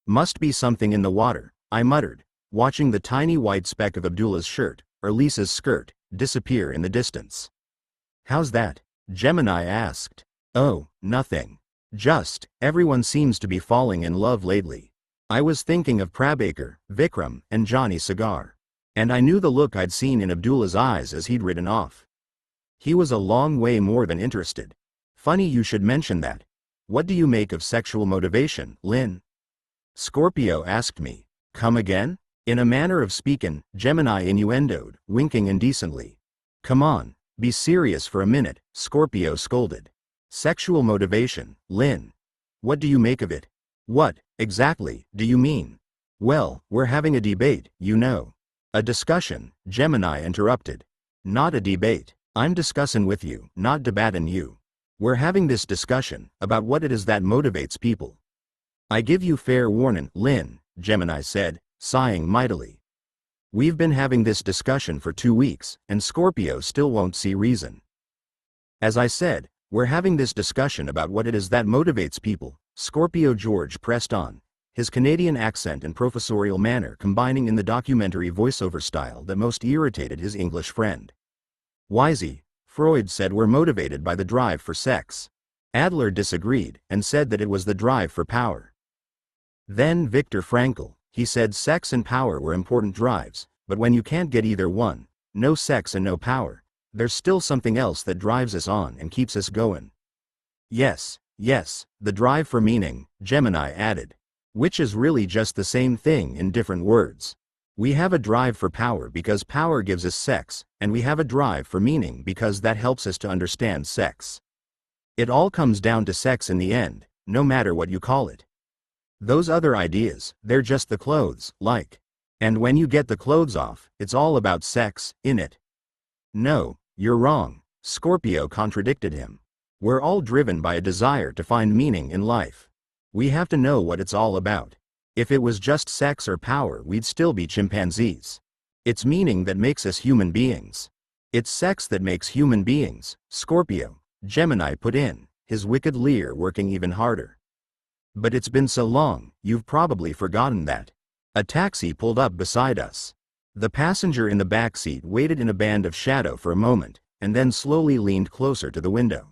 Must be something in the water, I muttered, watching the tiny white speck of Abdullah's shirt, or Lisa's skirt, disappear in the distance. How's that? Gemini asked. Oh, nothing. Just, everyone seems to be falling in love lately. I was thinking of Prabhakar, Vikram, and Johnny Cigar. And I knew the look I'd seen in Abdullah's eyes as he'd ridden off. He was a long way more than interested. Funny you should mention that. What do you make of sexual motivation, Lynn? Scorpio asked me. Come again? In a manner of speaking, Gemini innuendoed, winking indecently. Come on, be serious for a minute, Scorpio scolded. Sexual motivation, Lynn. What do you make of it? What, exactly, do you mean? Well, we're having a debate, you know. A discussion, Gemini interrupted. Not a debate. I'm discussing with you, not debating you. We're having this discussion about what it is that motivates people. I give you fair warning, Lynn, Gemini said, sighing mightily. We've been having this discussion for 2 weeks, and Scorpio still won't see reason. As I said, we're having this discussion about what it is that motivates people, Scorpio George pressed on, his Canadian accent and professorial manner combining in the documentary voiceover style that most irritated his English friend. Wisey, Freud said we're motivated by the drive for sex. Adler disagreed and said that it was the drive for power. Then Viktor Frankl, he said sex and power were important drives, but when you can't get either one, no sex and no power, there's still something else that drives us on and keeps us going. Yes, the drive for meaning, Gemini added. Which is really just the same thing in different words. We have a drive for power because power gives us sex, and we have a drive for meaning because that helps us to understand sex. It all comes down to sex in the end, no matter what you call it. Those other ideas, they're just the clothes, like. And when you get the clothes off, it's all about sex, innit? No, you're wrong, Scorpio contradicted him. We're all driven by a desire to find meaning in life. We have to know what it's all about. If it was just sex or power, we'd still be chimpanzees. It's meaning that makes us human beings. It's sex that makes human beings, Scorpio, Gemini put in, his wicked leer working even harder. But it's been so long, you've probably forgotten that. A taxi pulled up beside us. The passenger in the back seat waited in a band of shadow for a moment, and then slowly leaned closer to the window.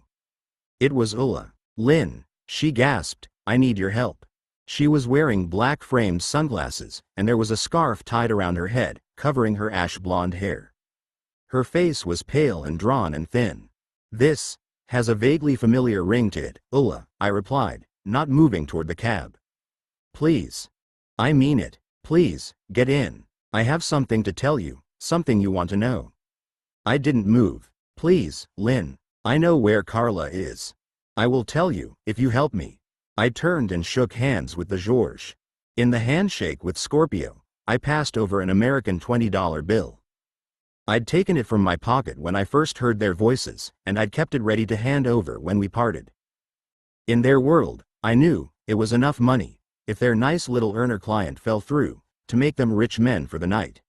It was Ulla. Lynn, she gasped, I need your help. She was wearing black-framed sunglasses, and there was a scarf tied around her head, covering her ash-blonde hair. Her face was pale and drawn and thin. This has a vaguely familiar ring to it, Ulla, I replied, not moving toward the cab. Please. I mean it. Please, get in. I have something to tell you, something you want to know. I didn't move. Please, Lynn. I know where Carla is. I will tell you, if you help me. I turned and shook hands with the George. In the handshake with Scorpio, I passed over an American $20 bill. I'd taken it from my pocket when I first heard their voices, and I'd kept it ready to hand over when we parted. In their world, I knew, it was enough money, if their nice little earner client fell through, to make them rich men for the night.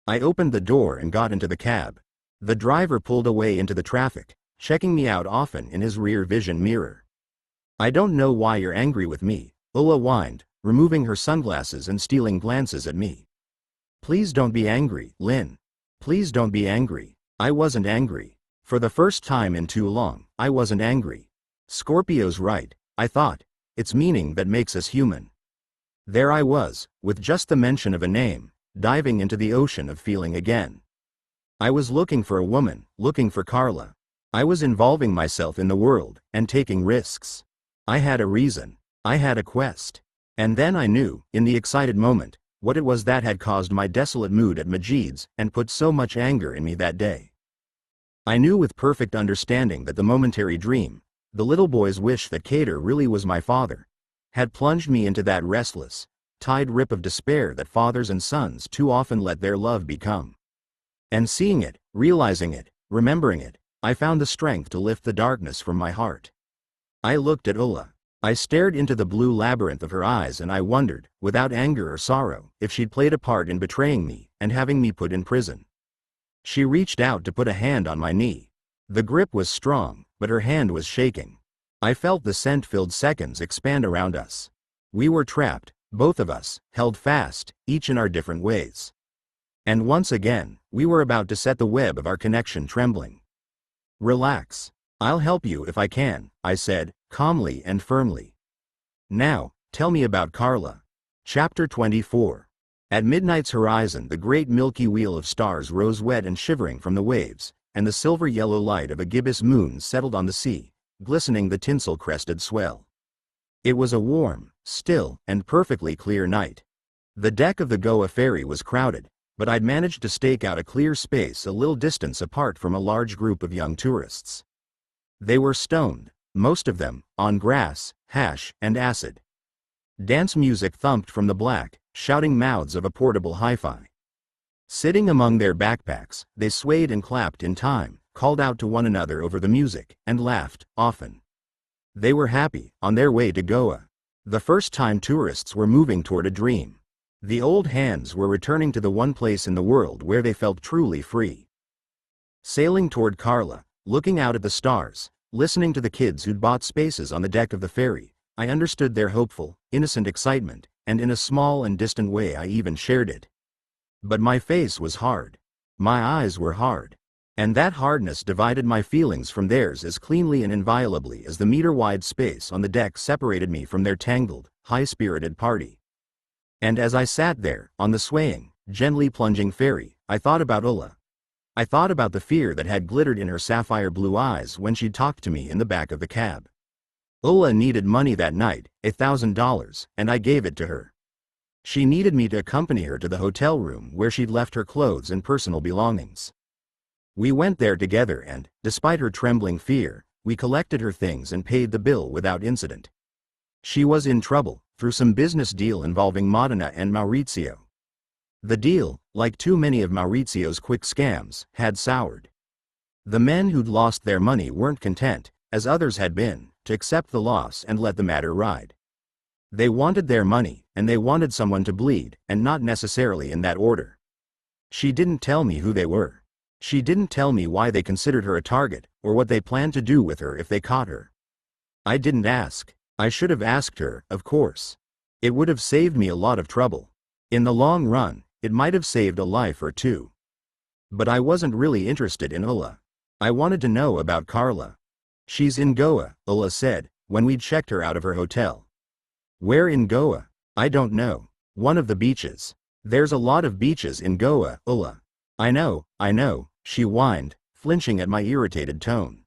I opened the door and got into the cab. The driver pulled away into the traffic, checking me out often in his rear vision mirror. I don't know why you're angry with me, Ulla whined, removing her sunglasses and stealing glances at me. Please don't be angry, Lynn. Please don't be angry. I wasn't angry. For the first time in too long, I wasn't angry. Scorpio's right, I thought. It's meaning that makes us human. There I was, with just the mention of a name, diving into the ocean of feeling again. I was looking for a woman, looking for Carla. I was involving myself in the world, and taking risks. I had a reason. I had a quest. And then I knew, in the excited moment, what it was that had caused my desolate mood at Majid's and put so much anger in me that day. I knew with perfect understanding that the momentary dream, the little boy's wish that Kader really was my father, had plunged me into that restless, tide rip of despair that fathers and sons too often let their love become. And seeing it, realizing it, remembering it, I found the strength to lift the darkness from my heart. I looked at Ulla. I stared into the blue labyrinth of her eyes and I wondered, without anger or sorrow, if she'd played a part in betraying me and having me put in prison. She reached out to put a hand on my knee. The grip was strong, but her hand was shaking. I felt the scent-filled seconds expand around us. We were trapped, Both of us held fast, each in our different ways. And once again, we were about to set the web of our connection trembling. Relax. I'll help you if I can, I said, calmly and firmly. Now, tell me about Carla. Chapter 24. At midnight's horizon the great milky wheel of stars rose wet and shivering from the waves, and the silver-yellow light of a gibbous moon settled on the sea, glistening the tinsel-crested swell. It was a warm, still, and perfectly clear night. The deck of the Goa ferry was crowded, but I'd managed to stake out a clear space a little distance apart from a large group of young tourists. They were stoned, most of them, on grass, hash, and acid. Dance music thumped from the black, shouting mouths of a portable hi-fi. Sitting among their backpacks, they swayed and clapped in time, called out to one another over the music, and laughed, often. They were happy, on their way to Goa. The first-time tourists were moving toward a dream. The old hands were returning to the one place in the world where they felt truly free. Sailing toward Carla, looking out at the stars, listening to the kids who'd bought spaces on the deck of the ferry, I understood their hopeful, innocent excitement, and in a small and distant way I even shared it. But my face was hard. My eyes were hard. And that hardness divided my feelings from theirs as cleanly and inviolably as the meter-wide space on the deck separated me from their tangled, high-spirited party. And as I sat there, on the swaying, gently plunging ferry, I thought about Ulla. I thought about the fear that had glittered in her sapphire blue eyes when she'd talked to me in the back of the cab. Ulla needed money that night, $1,000, and I gave it to her. She needed me to accompany her to the hotel room where she'd left her clothes and personal belongings. We went there together and, despite her trembling fear, we collected her things and paid the bill without incident. She was in trouble, through some business deal involving Modena and Maurizio. The deal, like too many of Maurizio's quick scams, had soured. The men who'd lost their money weren't content, as others had been, to accept the loss and let the matter ride. They wanted their money, and they wanted someone to bleed, and not necessarily in that order. She didn't tell me who they were. She didn't tell me why they considered her a target, or what they planned to do with her if they caught her. I didn't ask. I should have asked her, of course. It would have saved me a lot of trouble. In the long run, it might have saved a life or two. But I wasn't really interested in Ulla. I wanted to know about Carla. She's in Goa, Ulla said, when we'd checked her out of her hotel. Where in Goa? I don't know. One of the beaches. There's a lot of beaches in Goa, Ulla. I know, she whined, flinching at my irritated tone.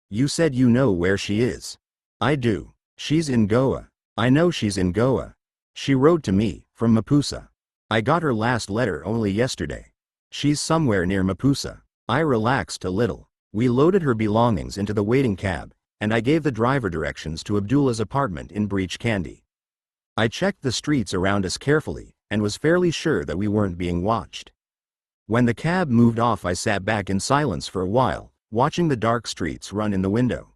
You said you know where she is. I do. She's in Goa. I know she's in Goa. She wrote to me, from Mapusa. I got her last letter only yesterday. She's somewhere near Mapusa. I relaxed a little. We loaded her belongings into the waiting cab, and I gave the driver directions to Abdullah's apartment in Breach Candy. I checked the streets around us carefully, and was fairly sure that we weren't being watched. When the cab moved off I sat back in silence for a while, watching the dark streets run in the window.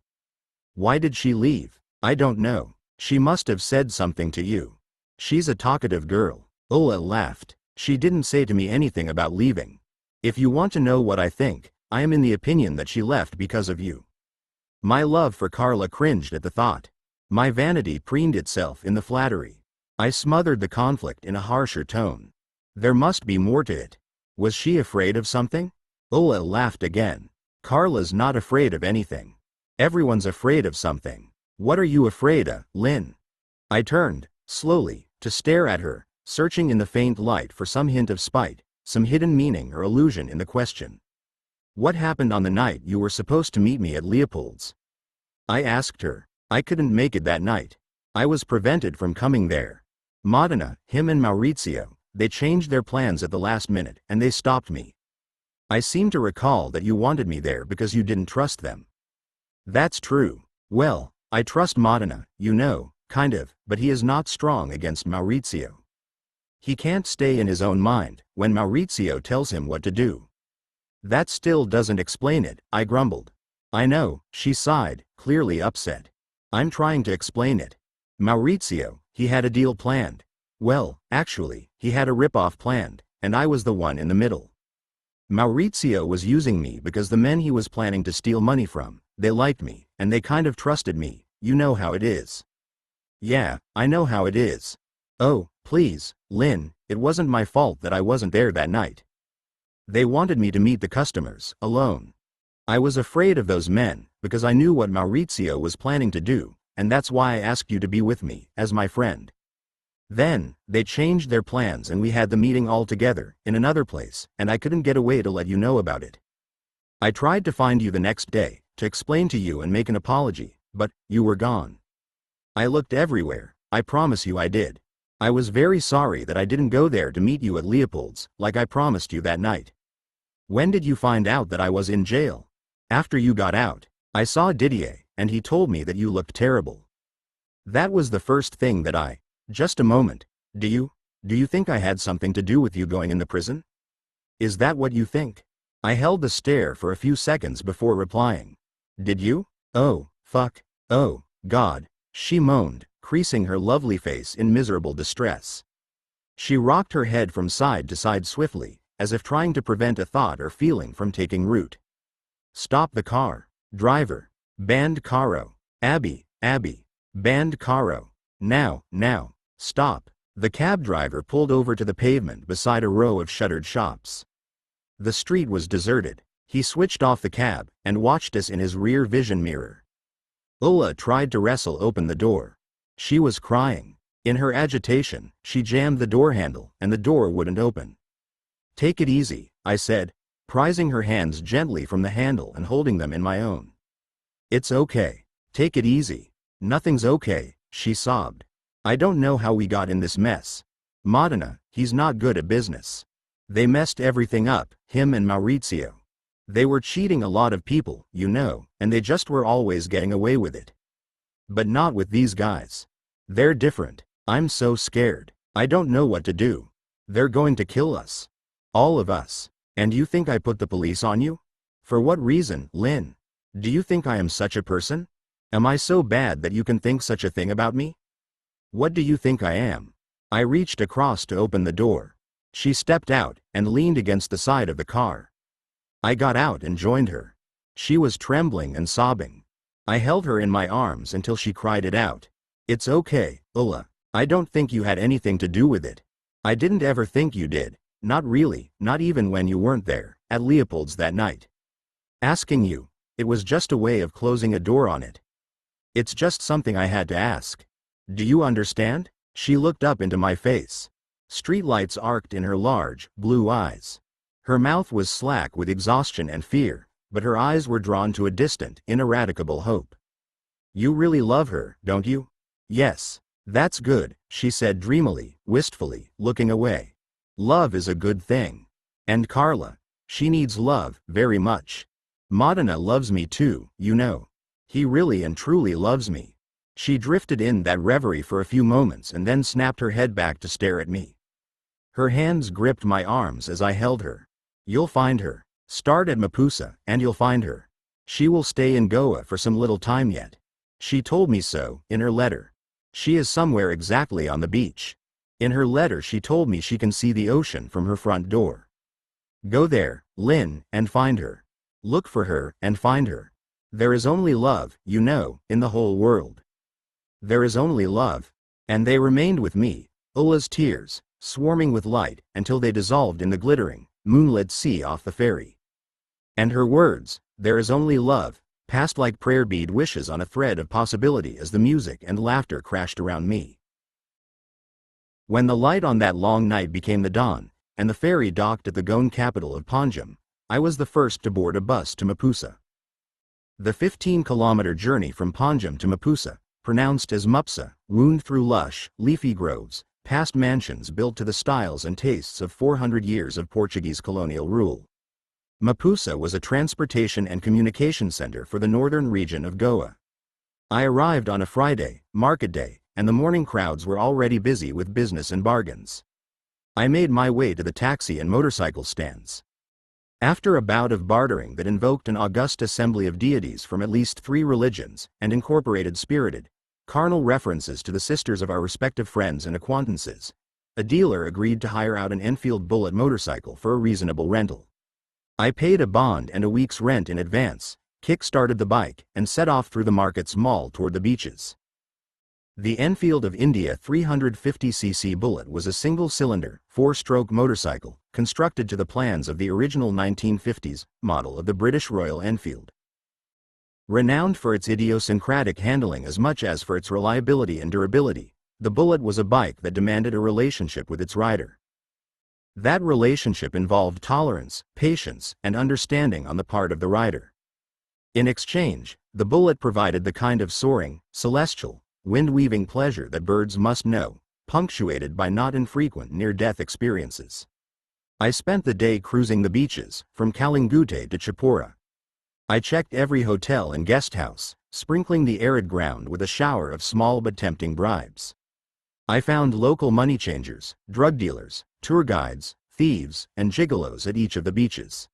Why did she leave? I don't know. She must have said something to you. She's a talkative girl. Ulla laughed. She didn't say to me anything about leaving. If you want to know what I think, I am in the opinion that she left because of you. My love for Carla cringed at the thought. My vanity preened itself in the flattery. I smothered the conflict in a harsher tone. There must be more to it. Was she afraid of something? Ulla laughed again. Carla's not afraid of anything. Everyone's afraid of something. What are you afraid of, Lynn? I turned, slowly, to stare at her, searching in the faint light for some hint of spite, some hidden meaning or allusion in the question. What happened on the night you were supposed to meet me at Leopold's? I asked her. I couldn't make it that night. I was prevented from coming there. Modena, him and Maurizio, they changed their plans at the last minute, and they stopped me. I seem to recall that you wanted me there because you didn't trust them. That's true. Well, I trust Modena, you know, kind of, but he is not strong against Maurizio. He can't stay in his own mind when Maurizio tells him what to do. That still doesn't explain it, I grumbled. I know, she sighed, clearly upset. I'm trying to explain it. Maurizio, he had a deal planned. Well, actually, he had a rip-off planned, and I was the one in the middle. Maurizio was using me because the men he was planning to steal money from, they liked me, and they kind of trusted me, you know how it is. Yeah, I know how it is. Oh, please, Lynn, it wasn't my fault that I wasn't there that night. They wanted me to meet the customers, alone. I was afraid of those men, because I knew what Maurizio was planning to do, and that's why I asked you to be with me, as my friend. Then, they changed their plans and we had the meeting all together, in another place, and I couldn't get away to let you know about it. I tried to find you the next day, to explain to you and make an apology, but you were gone. I looked everywhere, I promise you I did. I was very sorry that I didn't go there to meet you at Leopold's, like I promised you that night. When did you find out that I was in jail? After you got out. I saw Didier, and he told me that you looked terrible. That was the first thing that I... Just a moment. Do you think I had something to do with you going in the prison? Is that what you think? I held the stare for a few seconds before replying. Did you? Oh, fuck. Oh, God, she moaned, creasing her lovely face in miserable distress. She rocked her head from side to side swiftly, as if trying to prevent a thought or feeling from taking root. Stop the car. Driver. Band caro. Abby, band caro. Now, stop. The cab driver pulled over to the pavement beside a row of shuttered shops. The street was deserted. He switched off the cab and watched us in his rear vision mirror. Ulla tried to wrestle open the door. She was crying. In her agitation, she jammed the door handle and the door wouldn't open. Take it easy, I said, prizing her hands gently from the handle and holding them in my own. It's okay. Take it easy. Nothing's okay, she sobbed. I don't know how we got in this mess. Modena, he's not good at business. They messed everything up, him and Maurizio. They were cheating a lot of people, you know, and they just were always getting away with it. But not with these guys. They're different. I'm so scared. I don't know what to do. They're going to kill us. All of us. And you think I put the police on you? For what reason, Lynn? Do you think I am such a person? Am I so bad that you can think such a thing about me? What do you think I am? I reached across to open the door. She stepped out and leaned against the side of the car. I got out and joined her. She was trembling and sobbing. I held her in my arms until she cried it out. It's okay, Ulla. I don't think you had anything to do with it. I didn't ever think you did. Not really, not even when you weren't there, at Leopold's that night. Asking you, it was just a way of closing a door on it. It's just something I had to ask. Do you understand? She looked up into my face. Streetlights arced in her large, blue eyes. Her mouth was slack with exhaustion and fear, but her eyes were drawn to a distant, ineradicable hope. You really love her, don't you? Yes. That's good, she said dreamily, wistfully, looking away. Love is a good thing. And Carla. She needs love, very much. Modena loves me too, you know. He really and truly loves me. She drifted in that reverie for a few moments and then snapped her head back to stare at me. Her hands gripped my arms as I held her. You'll find her. Start at Mapusa, and you'll find her. She will stay in Goa for some little time yet. She told me so, in her letter. She is somewhere exactly on the beach. In her letter she told me she can see the ocean from her front door. Go there, Lynn, and find her. Look for her, and find her. There is only love, you know, in the whole world. There is only love. And they remained with me, Ulla's tears, swarming with light, until they dissolved in the glittering, moonlit sea off the ferry. And her words, there is only love, passed like prayer bead wishes on a thread of possibility as the music and laughter crashed around me. When the light on that long night became the dawn, and the ferry docked at the Goan capital of Panjim, I was the first to board a bus to Mapusa. The 15-kilometer journey from Panjim to Mapusa, pronounced as Mupsa, wound through lush, leafy groves, past mansions built to the styles and tastes of 400 years of Portuguese colonial rule. Mapusa was a transportation and communication center for the northern region of Goa. I arrived on a Friday, market day, and the morning crowds were already busy with business and bargains. I made my way to the taxi and motorcycle stands. After a bout of bartering that invoked an august assembly of deities from at least 3 religions and incorporated spirited, carnal references to the sisters of our respective friends and acquaintances, a dealer agreed to hire out an Enfield Bullet motorcycle for a reasonable rental. I paid a bond and a week's rent in advance, kick-started the bike, and set off through the market's mall toward the beaches. The Enfield of India 350cc Bullet was a single-cylinder, four-stroke motorcycle, constructed to the plans of the original 1950s model of the British Royal Enfield. Renowned for its idiosyncratic handling as much as for its reliability and durability, the Bullet was a bike that demanded a relationship with its rider. That relationship involved tolerance, patience, and understanding on the part of the rider. In exchange, the Bullet provided the kind of soaring, celestial, wind-weaving pleasure that birds must know, punctuated by not infrequent near-death experiences. I spent the day cruising the beaches, from Kalingute to Chapora. I checked every hotel and guest house, sprinkling the arid ground with a shower of small but tempting bribes. I found local money changers, drug dealers, tour guides, thieves, and gigolos at each of the beaches.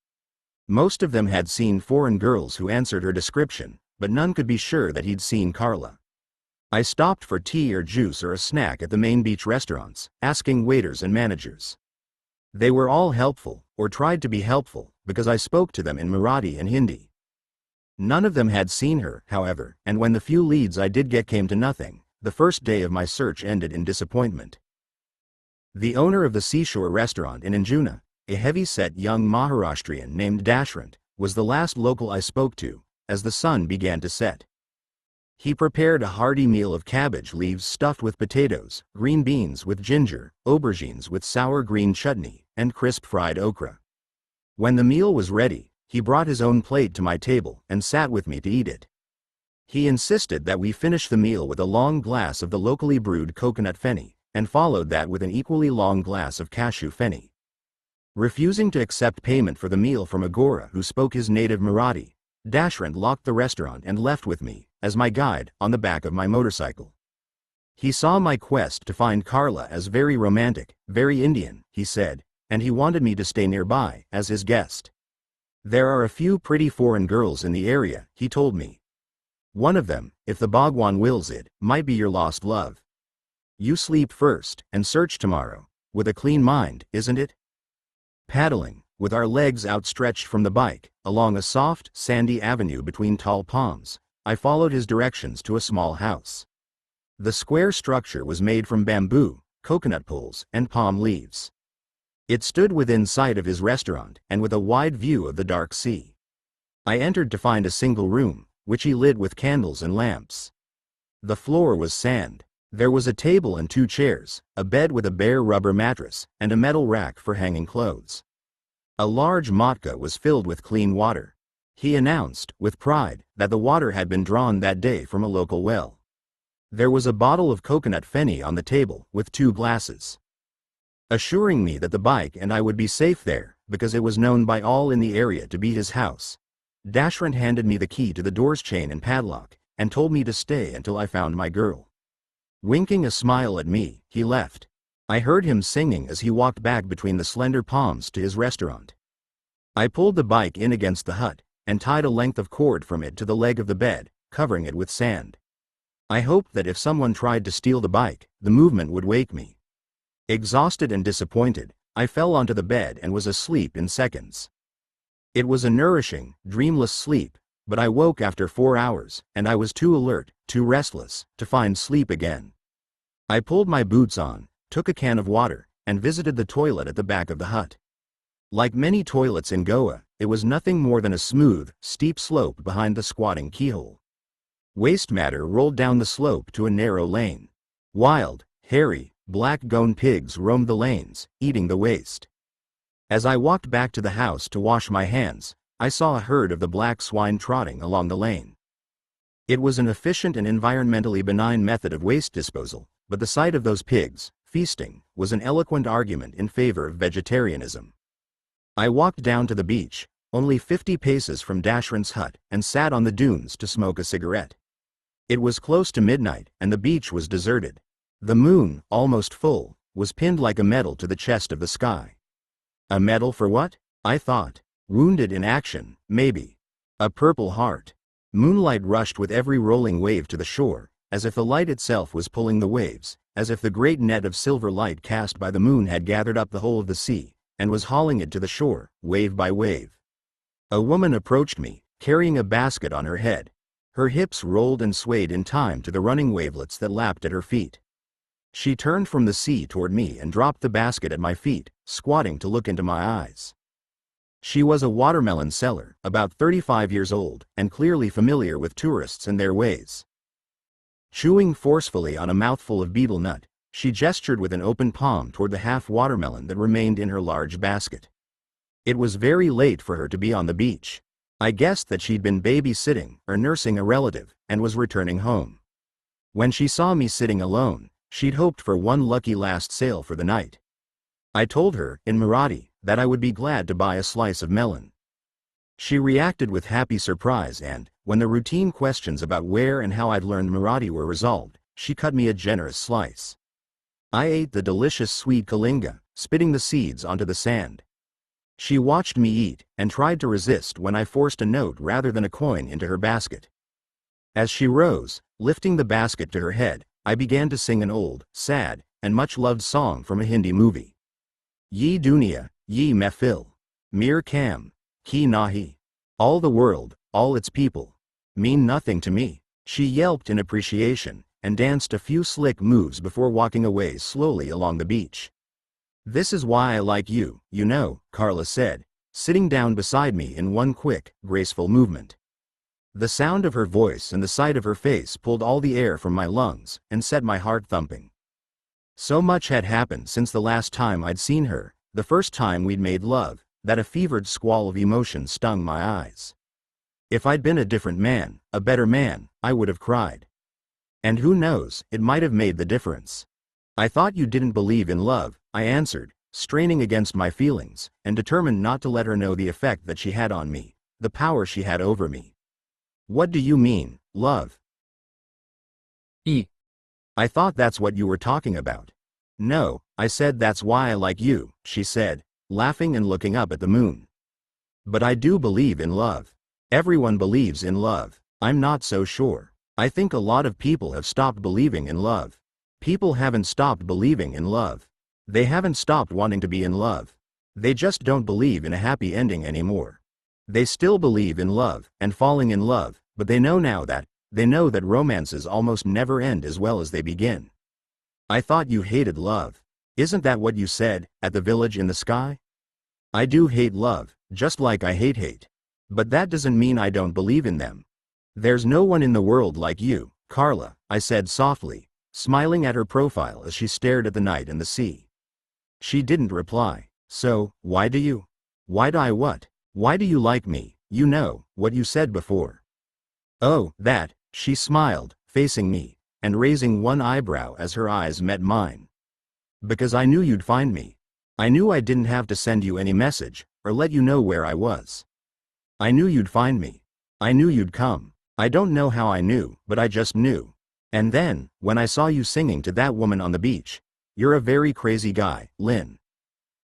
Most of them had seen foreign girls who answered her description, but none could be sure that he'd seen Carla. I stopped for tea or juice or a snack at the main beach restaurants, asking waiters and managers. They were all helpful, or tried to be helpful, because I spoke to them in Marathi and Hindi. None of them had seen her, however, and when the few leads I did get came to nothing, the first day of my search ended in disappointment. The owner of the seashore restaurant in Anjuna, a heavy-set young Maharashtrian named Dashrant, was the last local I spoke to, as the sun began to set. He prepared a hearty meal of cabbage leaves stuffed with potatoes, green beans with ginger, aubergines with sour green chutney, and crisp fried okra. When the meal was ready, he brought his own plate to my table and sat with me to eat it. He insisted that we finish the meal with a long glass of the locally brewed coconut fenny, and followed that with an equally long glass of cashew fenny. Refusing to accept payment for the meal from a Gora who spoke his native Marathi, Dashrant locked the restaurant and left with me, as my guide, on the back of my motorcycle. He saw my quest to find Carla as very romantic, very Indian, he said, and he wanted me to stay nearby, as his guest. There are a few pretty foreign girls in the area, he told me. One of them, if the Bhagwan wills it, might be your lost love. You sleep first, and search tomorrow, with a clean mind, isn't it? Paddling, with our legs outstretched from the bike, along a soft, sandy avenue between tall palms, I followed his directions to a small house. The square structure was made from bamboo, coconut poles, and palm leaves. It stood within sight of his restaurant, and with a wide view of the dark sea. I entered to find a single room, which he lit with candles and lamps. The floor was sand. There was a table and two chairs, a bed with a bare rubber mattress, and a metal rack for hanging clothes. A large matka was filled with clean water. He announced, with pride, that the water had been drawn that day from a local well. There was a bottle of coconut fenny on the table, with 2 glasses. Assuring me that the bike and I would be safe there, because it was known by all in the area to be his house, Dashrant handed me the key to the door's chain and padlock, and told me to stay until I found my girl. Winking a smile at me, he left. I heard him singing as he walked back between the slender palms to his restaurant. I pulled the bike in against the hut, and tied a length of cord from it to the leg of the bed, covering it with sand. I hoped that if someone tried to steal the bike, the movement would wake me. Exhausted and disappointed, I fell onto the bed and was asleep in seconds. It was a nourishing, dreamless sleep, but I woke after 4 hours, and I was too alert, too restless, to find sleep again. I pulled my boots on, took a can of water, and visited the toilet at the back of the hut. Like many toilets in Goa, it was nothing more than a smooth, steep slope behind the squatting keyhole. Waste matter rolled down the slope to a narrow lane. Wild, hairy, black goan pigs roamed the lanes, eating the waste. As I walked back to the house to wash my hands, I saw a herd of the black swine trotting along the lane. It was an efficient and environmentally benign method of waste disposal, but the sight of those pigs, feasting, was an eloquent argument in favor of vegetarianism. I walked down to the beach, only 50 paces from Dashrant's hut, and sat on the dunes to smoke a cigarette. It was close to midnight, and the beach was deserted. The moon, almost full, was pinned like a medal to the chest of the sky. A medal for what? I thought. Wounded in action, maybe. A purple heart. Moonlight rushed with every rolling wave to the shore, as if the light itself was pulling the waves, as if the great net of silver light cast by the moon had gathered up the whole of the sea, and was hauling it to the shore, wave by wave. A woman approached me, carrying a basket on her head. Her hips rolled and swayed in time to the running wavelets that lapped at her feet. She turned from the sea toward me and dropped the basket at my feet, squatting to look into my eyes. She was a watermelon seller, about 35 years old, and clearly familiar with tourists and their ways. Chewing forcefully on a mouthful of betel nut, she gestured with an open palm toward the half watermelon that remained in her large basket. It was very late for her to be on the beach. I guessed that she'd been babysitting or nursing a relative and was returning home. When she saw me sitting alone, she'd hoped for one lucky last sale for the night. I told her, in Marathi, that I would be glad to buy a slice of melon. She reacted with happy surprise and, when the routine questions about where and how I'd learned Marathi were resolved, she cut me a generous slice. I ate the delicious sweet kalinga, spitting the seeds onto the sand. She watched me eat and tried to resist when I forced a note rather than a coin into her basket. As she rose, lifting the basket to her head, I began to sing an old, sad, and much-loved song from a Hindi movie. Ye dunya, ye mehfil, mere kam, ki nahi. All the world, all its people, mean nothing to me. She yelped in appreciation and danced a few slick moves before walking away slowly along the beach. This is why I like you, you know, Carla said, sitting down beside me in one quick, graceful movement. The sound of her voice and the sight of her face pulled all the air from my lungs and set my heart thumping. So much had happened since the last time I'd seen her, the first time we'd made love, that a fevered squall of emotion stung my eyes. If I'd been a different man, a better man, I would have cried. And who knows, it might have made the difference. I thought you didn't believe in love, I answered, straining against my feelings, and determined not to let her know the effect that she had on me, the power she had over me. What do you mean, love? I thought that's what you were talking about. No, I said that's why I like you, she said, laughing and looking up at the moon. But I do believe in love. Everyone believes in love. I'm not so sure. I think a lot of people have stopped believing in love. People haven't stopped believing in love. They haven't stopped wanting to be in love. They just don't believe in a happy ending anymore. They still believe in love and falling in love, but they know that romances almost never end as well as they begin. I thought you hated love. Isn't that what you said, at the village in the sky? I do hate love, just like I hate hate. But that doesn't mean I don't believe in them. There's no one in the world like you, Carla, I said softly, smiling at her profile as she stared at the night and the sea. She didn't reply. So, why do you? Why do I what? Why do you like me? You know, what you said before. Oh, that, she smiled, facing me, and raising one eyebrow as her eyes met mine. Because I knew you'd find me. I knew I didn't have to send you any message, or let you know where I was. I knew you'd find me. I knew you'd come. I don't know how I knew, but I just knew. And then, when I saw you singing to that woman on the beach, you're a very crazy guy, Lynn.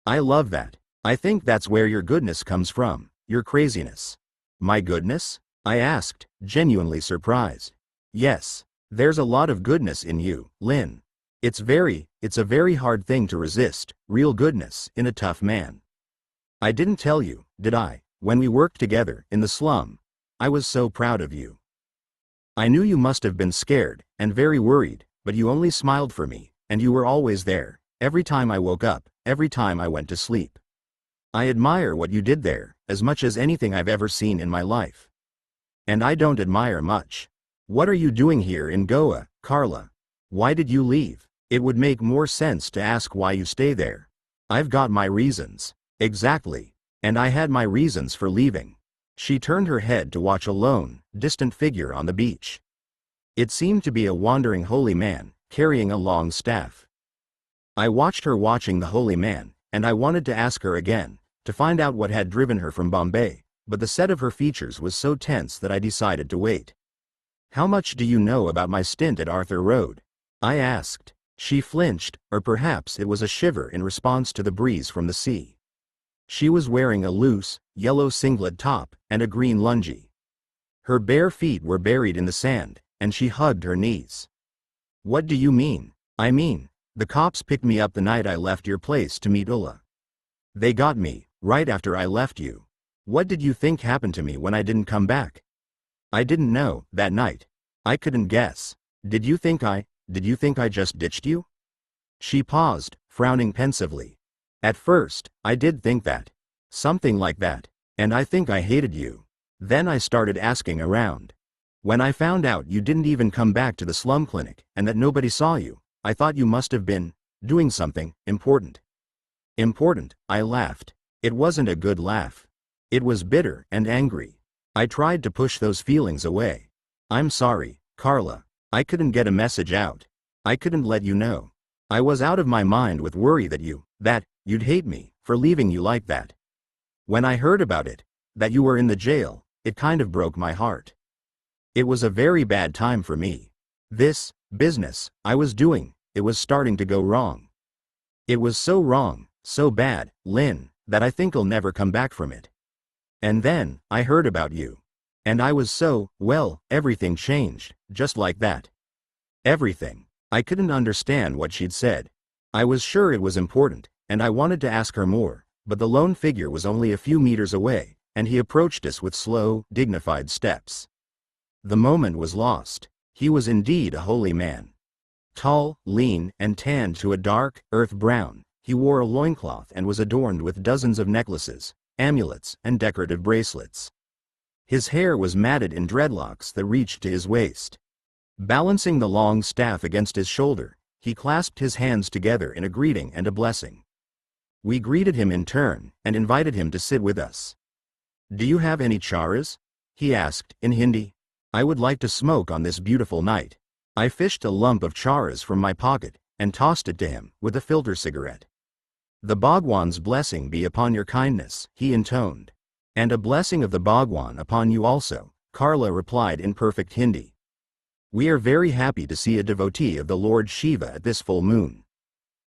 I love that. I think that's where your goodness comes from, your craziness. My goodness? I asked, genuinely surprised. Yes, there's a lot of goodness in you, Lynn. It's a very hard thing to resist, real goodness, in a tough man. I didn't tell you, did I, when we worked together, in the slum? I was so proud of you. I knew you must have been scared, and very worried, but you only smiled for me, and you were always there, every time I woke up, every time I went to sleep. I admire what you did there, as much as anything I've ever seen in my life. And I don't admire much. What are you doing here in Goa, Carla? Why did you leave? It would make more sense to ask why you stay there. I've got my reasons. Exactly. And I had my reasons for leaving. She turned her head to watch a lone, distant figure on the beach. It seemed to be a wandering holy man, carrying a long staff. I watched her watching the holy man, and I wanted to ask her again, to find out what had driven her from Bombay, but the set of her features was so tense that I decided to wait. How much do you know about my stint at Arthur Road? I asked. She flinched, or perhaps it was a shiver in response to the breeze from the sea. She was wearing a loose, yellow singlet top and a green lungi. Her bare feet were buried in the sand, and she hugged her knees. What do you mean? I mean, the cops picked me up the night I left your place to meet Ulla. They got me, right after I left you. What did you think happened to me when I didn't come back? I didn't know, that night. I couldn't guess. Did you think I just ditched you? She paused, frowning pensively. At first, I did think that. Something like that. And I think I hated you. Then I started asking around. When I found out you didn't even come back to the slum clinic, and that nobody saw you, I thought you must have been doing something important. Important, I laughed. It wasn't a good laugh. It was bitter and angry. I tried to push those feelings away. I'm sorry, Carla. I couldn't get a message out. I couldn't let you know. I was out of my mind with worry that you'd hate me for leaving you like that. When I heard about it, that you were in the jail, it kind of broke my heart. It was a very bad time for me. This business I was doing, it was starting to go wrong. It was so wrong, so bad, Lynn, that I think I'll never come back from it. And then, I heard about you. And I was so, well, everything changed, just like that. Everything. I couldn't understand what she'd said. I was sure it was important, and I wanted to ask her more, but the lone figure was only a few meters away, and he approached us with slow, dignified steps. The moment was lost. He was indeed a holy man. Tall, lean, and tanned to a dark, earth brown, he wore a loincloth and was adorned with dozens of necklaces, amulets, and decorative bracelets. His hair was matted in dreadlocks that reached to his waist. Balancing the long staff against his shoulder, he clasped his hands together in a greeting and a blessing. We greeted him in turn, and invited him to sit with us. "Do you have any charas?" he asked, in Hindi. "I would like to smoke on this beautiful night." I fished a lump of charas from my pocket, and tossed it to him, with a filter cigarette. "The Bhagwan's blessing be upon your kindness," he intoned. "And a blessing of the Bhagwan upon you also," Carla replied in perfect Hindi. "We are very happy to see a devotee of the Lord Shiva at this full moon."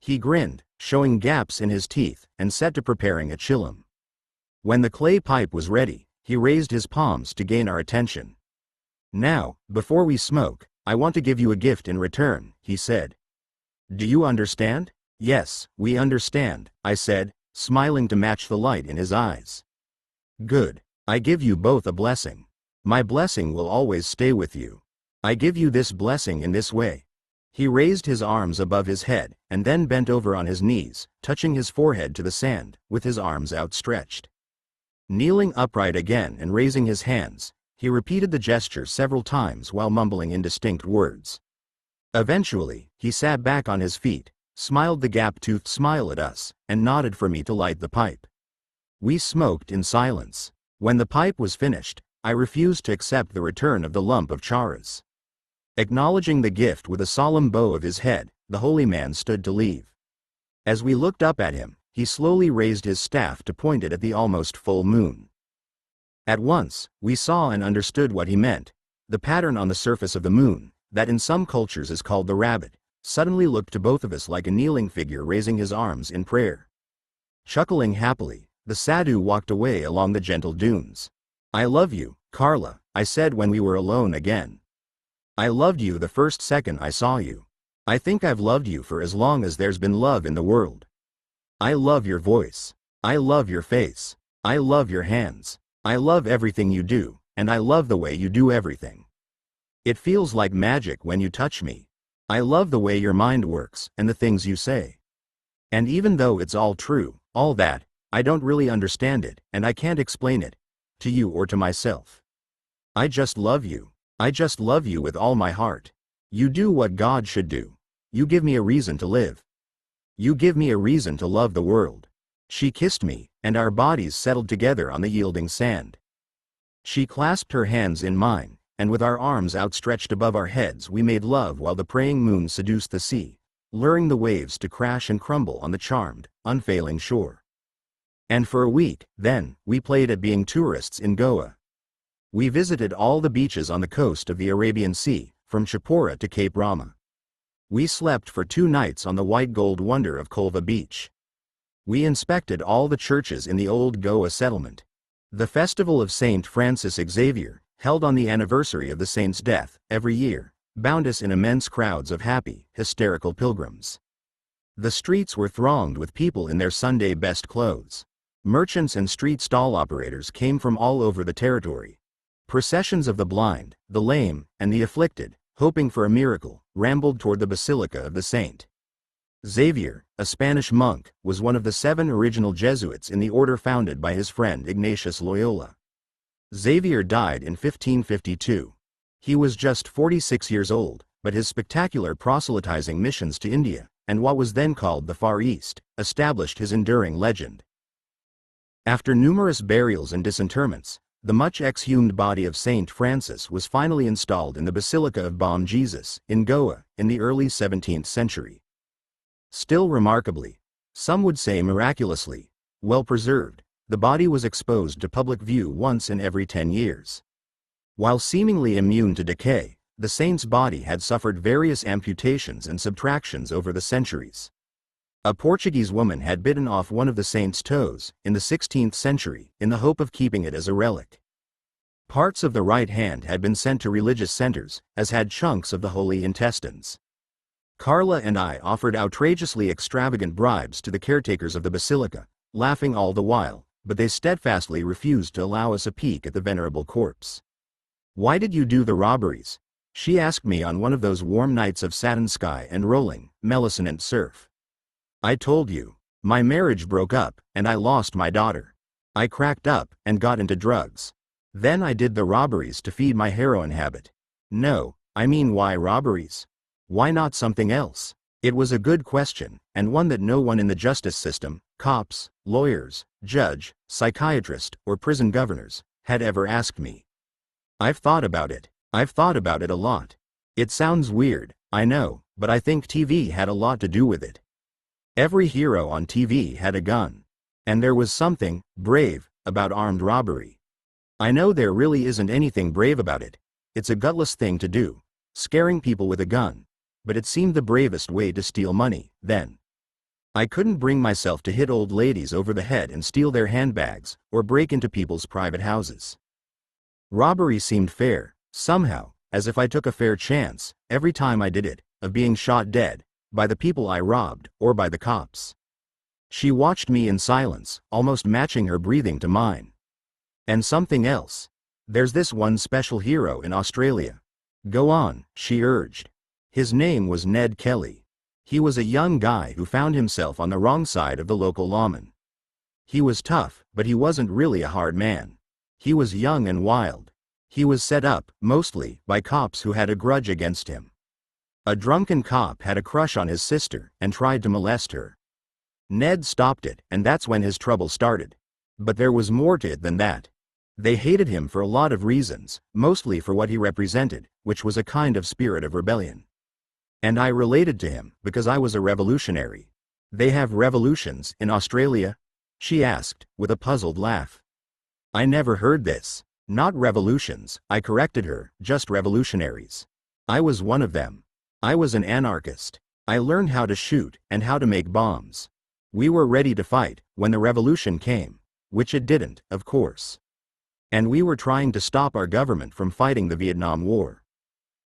He grinned, showing gaps in his teeth, and set to preparing a chillum. When the clay pipe was ready, he raised his palms to gain our attention. "Now, before we smoke, I want to give you a gift in return," he said. "Do you understand?" "Yes, we understand," I said, smiling to match the light in his eyes. "Good. I give you both a blessing. My blessing will always stay with you. I give you this blessing in this way." He raised his arms above his head, and then bent over on his knees, touching his forehead to the sand, with his arms outstretched. Kneeling upright again and raising his hands, he repeated the gesture several times while mumbling indistinct words. Eventually, he sat back on his feet, smiled the gap-toothed smile at us, and nodded for me to light the pipe. We smoked in silence. When the pipe was finished, I refused to accept the return of the lump of charas. Acknowledging the gift with a solemn bow of his head, the holy man stood to leave. As we looked up at him, he slowly raised his staff to point it at the almost full moon. At once, we saw and understood what he meant. The pattern on the surface of the moon, that in some cultures is called the rabbit, suddenly looked to both of us like a kneeling figure raising his arms in prayer. Chuckling happily, the sadhu walked away along the gentle dunes. "I love you, Carla," I said when we were alone again. "I loved you the first second I saw you. I think I've loved you for as long as there's been love in the world. I love your voice. I love your face. I love your hands. I love everything you do, and I love the way you do everything. It feels like magic when you touch me. I love the way your mind works and the things you say. And even though it's all true, all that, I don't really understand it, and I can't explain it, to you or to myself. I just love you. I just love you with all my heart. You do what God should do. You give me a reason to live. You give me a reason to love the world." She kissed me, and our bodies settled together on the yielding sand. She clasped her hands in mine, and with our arms outstretched above our heads we made love while the praying moon seduced the sea, luring the waves to crash and crumble on the charmed, unfailing shore. And for a week, then, we played at being tourists in Goa. We visited all the beaches on the coast of the Arabian Sea, from Chapora to Cape Rama. We slept for 2 nights on the white gold wonder of Kolva Beach. We inspected all the churches in the old Goa settlement. The festival of Saint Francis Xavier, held on the anniversary of the saint's death, every year, bound us in immense crowds of happy, hysterical pilgrims. The streets were thronged with people in their Sunday best clothes. Merchants and street stall operators came from all over the territory. Processions of the blind, the lame, and the afflicted, hoping for a miracle, rambled toward the Basilica of the Saint Xavier, a Spanish monk, was one of the 7 original Jesuits in the order founded by his friend Ignatius Loyola. Xavier died in 1552. He was just 46 years old, but his spectacular proselytizing missions to India, and what was then called the Far East, established his enduring legend. After numerous burials and disinterments, the much exhumed body of Saint Francis was finally installed in the Basilica of Bom Jesus, in Goa, in the early 17th century. Still remarkably, some would say miraculously, well preserved, the body was exposed to public view once in every 10 years. While seemingly immune to decay, the saint's body had suffered various amputations and subtractions over the centuries. A Portuguese woman had bitten off one of the saint's toes, in the 16th century, in the hope of keeping it as a relic. Parts of the right hand had been sent to religious centers, as had chunks of the holy intestines. Carla and I offered outrageously extravagant bribes to the caretakers of the basilica, laughing all the while, but they steadfastly refused to allow us a peek at the venerable corpse. "Why did you do the robberies?" she asked me on one of those warm nights of satin sky and rolling, melisonant surf. "I told you. My marriage broke up, and I lost my daughter. I cracked up, and got into drugs. Then I did the robberies to feed my heroin habit." "No, I mean why robberies? Why not something else?" It was a good question, and one that no one in the justice system, cops, lawyers, judge, psychiatrist, or prison governors, had ever asked me. I've thought about it a lot. It sounds weird, I know, but I think TV had a lot to do with it. Every hero on TV had a gun. And there was something brave about armed robbery. I know there really isn't anything brave about it. It's a gutless thing to do, scaring people with a gun. But it seemed the bravest way to steal money, then. I couldn't bring myself to hit old ladies over the head and steal their handbags, or break into people's private houses. Robbery seemed fair, somehow, as if I took a fair chance, every time I did it, of being shot dead, by the people I robbed, or by the cops. She watched me in silence, almost matching her breathing to mine. "And something else. There's this one special hero in Australia." "Go on," she urged. His name was Ned Kelly. He was a young guy who found himself on the wrong side of the local lawman. He was tough, but he wasn't really a hard man. He was young and wild. He was set up, mostly, by cops who had a grudge against him. A drunken cop had a crush on his sister and tried to molest her. Ned stopped it, and that's when his trouble started. But there was more to it than that. They hated him for a lot of reasons, mostly for what he represented, which was a kind of spirit of rebellion. And I related to him, because I was a revolutionary. "They have revolutions in Australia?" she asked, with a puzzled laugh. "I never heard this." "Not revolutions," I corrected her, "just revolutionaries. I was one of them. I was an anarchist. I learned how to shoot, and how to make bombs. We were ready to fight, when the revolution came. Which it didn't, of course. And we were trying to stop our government from fighting the Vietnam War."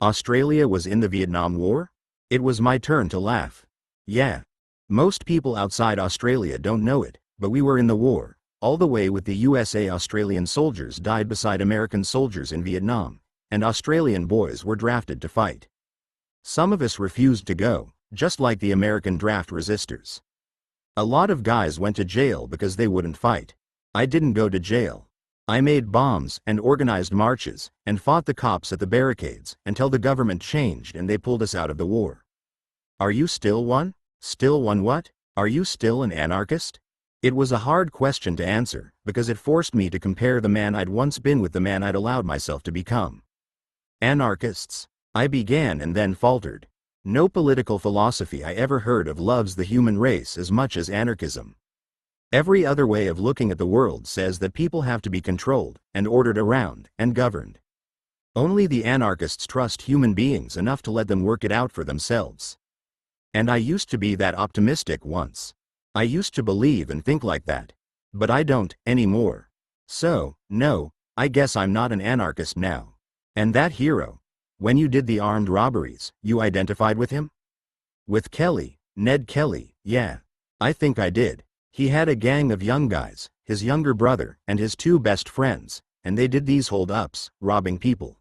"Australia was in the Vietnam War?" It was my turn to laugh. "Yeah. Most people outside Australia don't know it, but we were in the war, all the way with the USA. Australian soldiers died beside American soldiers in Vietnam, and Australian boys were drafted to fight. Some of us refused to go, just like the American draft resistors. A lot of guys went to jail because they wouldn't fight. I didn't go to jail. I made bombs and organized marches and fought the cops at the barricades until the government changed and they pulled us out of the war." "Are you still one?" "Still one what? Are you still an anarchist?" It was a hard question to answer, because it forced me to compare the man I'd once been with the man I'd allowed myself to become. "Anarchists," I began and then faltered. "No political philosophy I ever heard of loves the human race as much as anarchism. Every other way of looking at the world says that people have to be controlled, and ordered around, and governed. Only the anarchists trust human beings enough to let them work it out for themselves. And I used to be that optimistic once. I used to believe and think like that. But I don't, anymore. So, no, I guess I'm not an anarchist now." "And that hero, when you did the armed robberies, you identified with him?" "With Kelly, Ned Kelly, yeah. I think I did. He had a gang of young guys, his younger brother, and his 2 best friends, and they did these hold-ups, robbing people.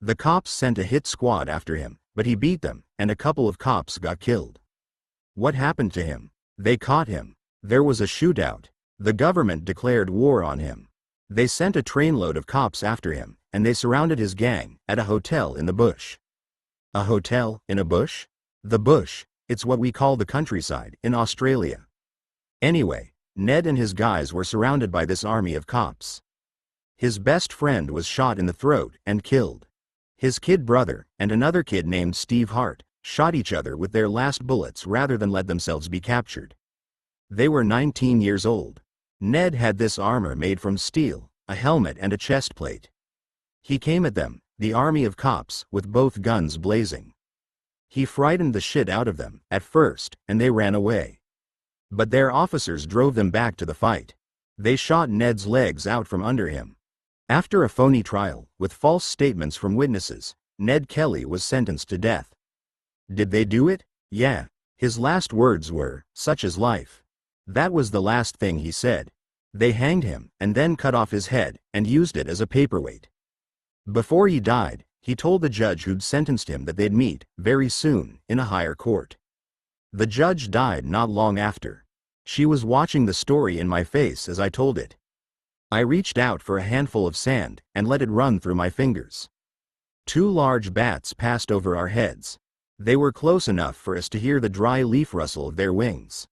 The cops sent a hit squad after him, but he beat them, and a couple of cops got killed. What happened to him? They caught him. There was a shootout. The government declared war on him. They sent a trainload of cops after him, and they surrounded his gang at a hotel in the bush. A hotel in a bush? The bush, it's what we call the countryside in Australia. Anyway, Ned and his guys were surrounded by this army of cops. His best friend was shot in the throat and killed. His kid brother, and another kid named Steve Hart, shot each other with their last bullets rather than let themselves be captured. They were 19 years old. Ned had this armor made from steel, a helmet and a chest plate. He came at them, the army of cops, with both guns blazing. He frightened the shit out of them, at first, and they ran away. But their officers drove them back to the fight. They shot Ned's legs out from under him. After a phony trial, with false statements from witnesses, Ned Kelly was sentenced to death. Did they do it? Yeah. His last words were, "Such is life." That was the last thing he said. They hanged him, and then cut off his head, and used it as a paperweight. Before he died, he told the judge who'd sentenced him that they'd meet, very soon, in a higher court. The judge died not long after. She was watching the story in my face as I told it. I reached out for a handful of sand, and let it run through my fingers. 2 large bats passed over our heads. They were close enough for us to hear the dry leaf rustle of their wings.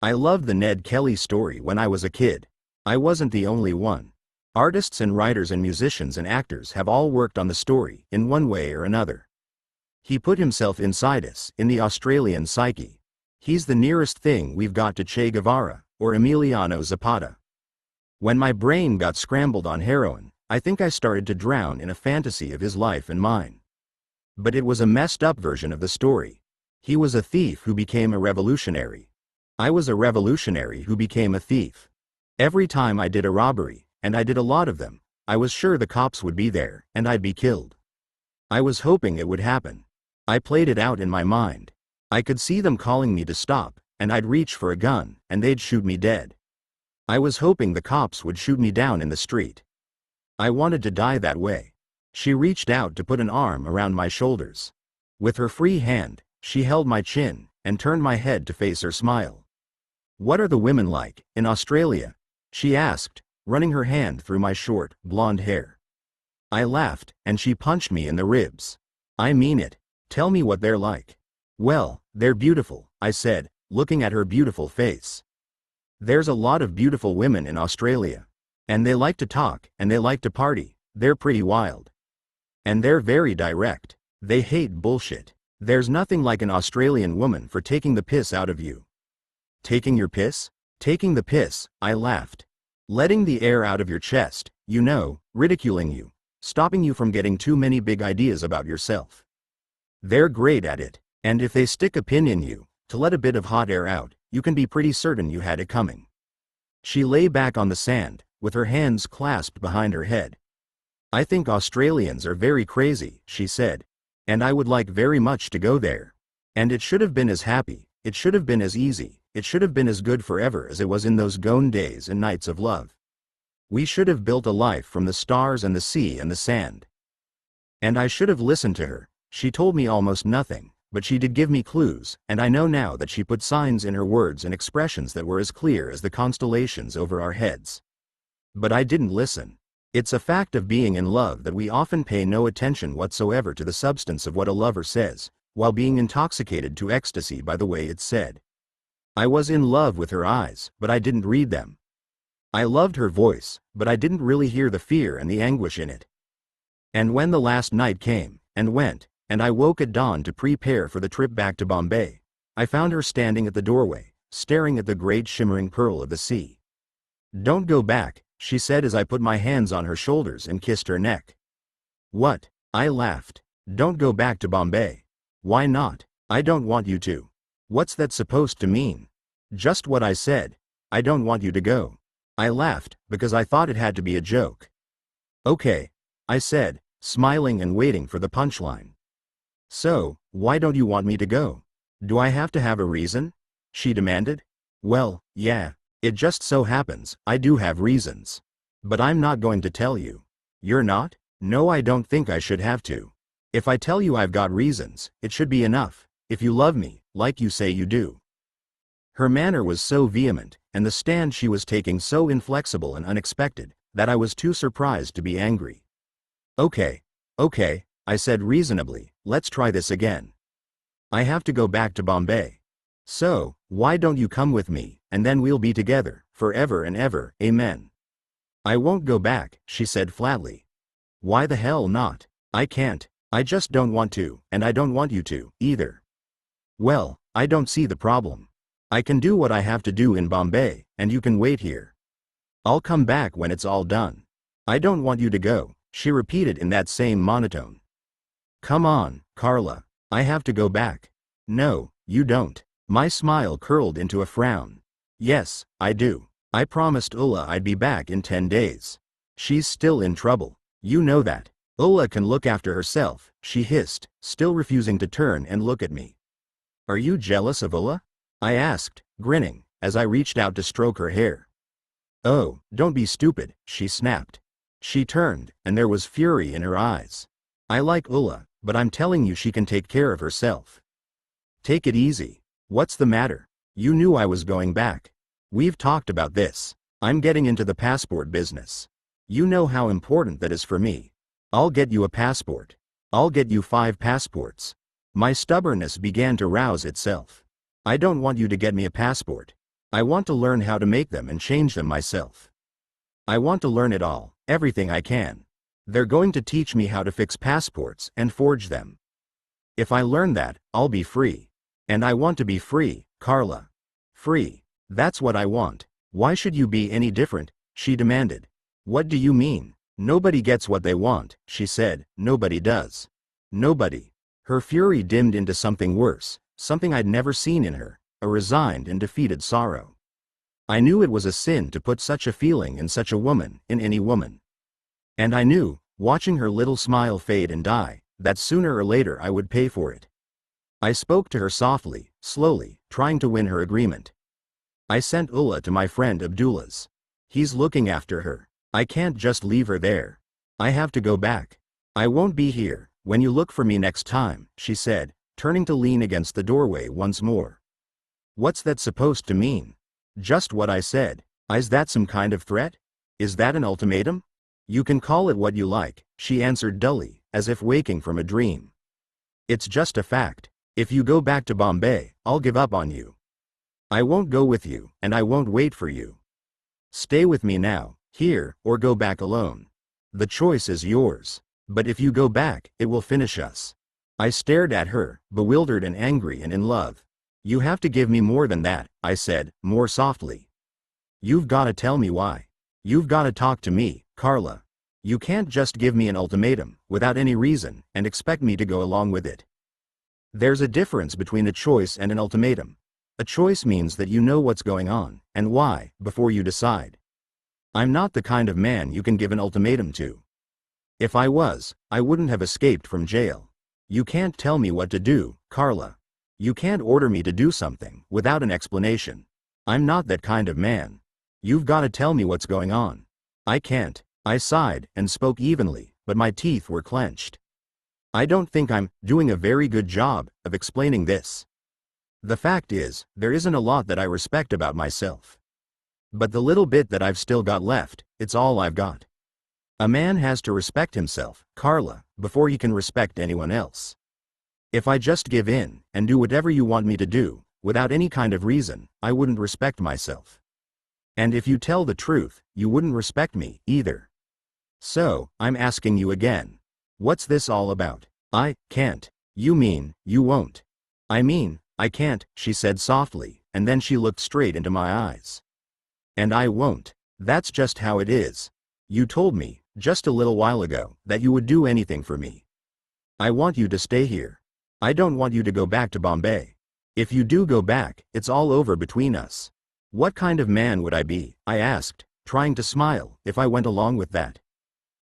I loved the Ned Kelly story when I was a kid. I wasn't the only one. Artists and writers and musicians and actors have all worked on the story, in one way or another. He put himself inside us, in the Australian psyche. He's the nearest thing we've got to Che Guevara, or Emiliano Zapata. When my brain got scrambled on heroin, I think I started to drown in a fantasy of his life and mine. But it was a messed up version of the story. He was a thief who became a revolutionary. I was a revolutionary who became a thief. Every time I did a robbery, and I did a lot of them, I was sure the cops would be there, and I'd be killed. I was hoping it would happen. I played it out in my mind. I could see them calling me to stop, and I'd reach for a gun, and they'd shoot me dead. I was hoping the cops would shoot me down in the street. I wanted to die that way. She reached out to put an arm around my shoulders. With her free hand, she held my chin, and turned my head to face her smile. "What are the women like, in Australia?" she asked, running her hand through my short, blonde hair. I laughed, and she punched me in the ribs. "I mean it. Tell me what they're like." "Well, they're beautiful," I said, looking at her beautiful face. "There's a lot of beautiful women in Australia. And they like to talk, and they like to party. They're pretty wild. And they're very direct. They hate bullshit. There's nothing like an Australian woman for taking the piss out of you." "Taking your piss?" "Taking the piss," I laughed. "Letting the air out of your chest, you know, ridiculing you, stopping you from getting too many big ideas about yourself. They're great at it, and if they stick a pin in you, to let a bit of hot air out, you can be pretty certain you had it coming." She lay back on the sand, with her hands clasped behind her head. "I think Australians are very crazy," she said. "And I would like very much to go there. And it should have been as happy, it should have been as easy, it should have been as good forever as it was in those gone days and nights of love. We should have built a life from the stars and the sea and the sand." And I should have listened to her. She told me almost nothing, but she did give me clues, and I know now that she put signs in her words and expressions that were as clear as the constellations over our heads. But I didn't listen. It's a fact of being in love that we often pay no attention whatsoever to the substance of what a lover says, while being intoxicated to ecstasy by the way it's said. I was in love with her eyes, but I didn't read them. I loved her voice, but I didn't really hear the fear and the anguish in it. And when the last night came, and went, and I woke at dawn to prepare for the trip back to Bombay, I found her standing at the doorway, staring at the great shimmering pearl of the sea. "Don't go back," she said as I put my hands on her shoulders and kissed her neck. "What?" I laughed. "Don't go back to Bombay." "Why not?" "I don't want you to." "What's that supposed to mean?" "Just what I said. I don't want you to go." I laughed, because I thought it had to be a joke. "Okay," I said, smiling and waiting for the punchline. "So, why don't you want me to go? Do I have to have a reason?" she demanded. "Well, yeah, it just so happens, I do have reasons. But I'm not going to tell you. You're not? No, I don't think I should have to. If I tell you I've got reasons, it should be enough, if you love me, like you say you do. Her manner was so vehement, and the stand she was taking so inflexible and unexpected, that I was too surprised to be angry. Okay, I said reasonably, let's try this again. I have to go back to Bombay. So, why don't you come with me, and then we'll be together, forever and ever, amen. I won't go back, she said flatly. Why the hell not? I can't. I just don't want to, and I don't want you to, either. Well, I don't see the problem. I can do what I have to do in Bombay, and you can wait here. I'll come back when it's all done. I don't want you to go, she repeated in that same monotone. Come on, Carla. I have to go back. No, you don't. My smile curled into a frown. Yes, I do. I promised Ulla I'd be back in 10 days. She's still in trouble. You know that. Ulla can look after herself, she hissed, still refusing to turn and look at me. Are you jealous of Ulla? I asked, grinning, as I reached out to stroke her hair. Oh, don't be stupid, she snapped. She turned, and there was fury in her eyes. I like Ulla, but I'm telling you she can take care of herself. Take it easy. What's the matter? You knew I was going back. We've talked about this. I'm getting into the passport business. You know how important that is for me. I'll get you a passport. I'll get you 5 passports. My stubbornness began to rouse itself. I don't want you to get me a passport. I want to learn how to make them and change them myself. I want to learn it all, everything I can. They're going to teach me how to fix passports and forge them. If I learn that, I'll be free. And I want to be free, Carla. Free. That's what I want. Why should you be any different? She demanded. What do you mean? Nobody gets what they want, she said. Nobody does. Nobody. Her fury dimmed into something worse, something I'd never seen in her, a resigned and defeated sorrow. I knew it was a sin to put such a feeling in such a woman, in any woman. And I knew, watching her little smile fade and die, that sooner or later I would pay for it. I spoke to her softly, slowly, trying to win her agreement. I sent Ulla to my friend Abdullah's. He's looking after her. I can't just leave her there. I have to go back. I won't be here when you look for me next time, she said, turning to lean against the doorway once more. What's that supposed to mean? Just what I said. Is that some kind of threat? Is that an ultimatum? You can call it what you like, she answered dully, as if waking from a dream. It's just a fact. If you go back to Bombay, I'll give up on you. I won't go with you, and I won't wait for you. Stay with me now, here, or go back alone. The choice is yours. But if you go back, it will finish us. I stared at her, bewildered and angry and in love. You have to give me more than that, I said, more softly. You've got to tell me why. You've got to talk to me, Carla. You can't just give me an ultimatum, without any reason, and expect me to go along with it. There's a difference between a choice and an ultimatum. A choice means that you know what's going on, and why, before you decide. I'm not the kind of man you can give an ultimatum to. If I was, I wouldn't have escaped from jail. You can't tell me what to do, Carla. You can't order me to do something, without an explanation. I'm not that kind of man. You've got to tell me what's going on. I can't. I sighed, and spoke evenly, but my teeth were clenched. I don't think I'm doing a very good job of explaining this. The fact is, there isn't a lot that I respect about myself. But the little bit that I've still got left, it's all I've got. A man has to respect himself, Carla, before he can respect anyone else. If I just give in, and do whatever you want me to do, without any kind of reason, I wouldn't respect myself. And if you tell the truth, you wouldn't respect me, either. So, I'm asking you again. What's this all about? I can't. You mean, you won't. I mean, I can't, she said softly, and then she looked straight into my eyes. And I won't. That's just how it is. You told me, just a little while ago, that you would do anything for me. I want you to stay here. I don't want you to go back to Bombay. If you do go back, it's all over between us. What kind of man would I be, I asked, trying to smile, if I went along with that?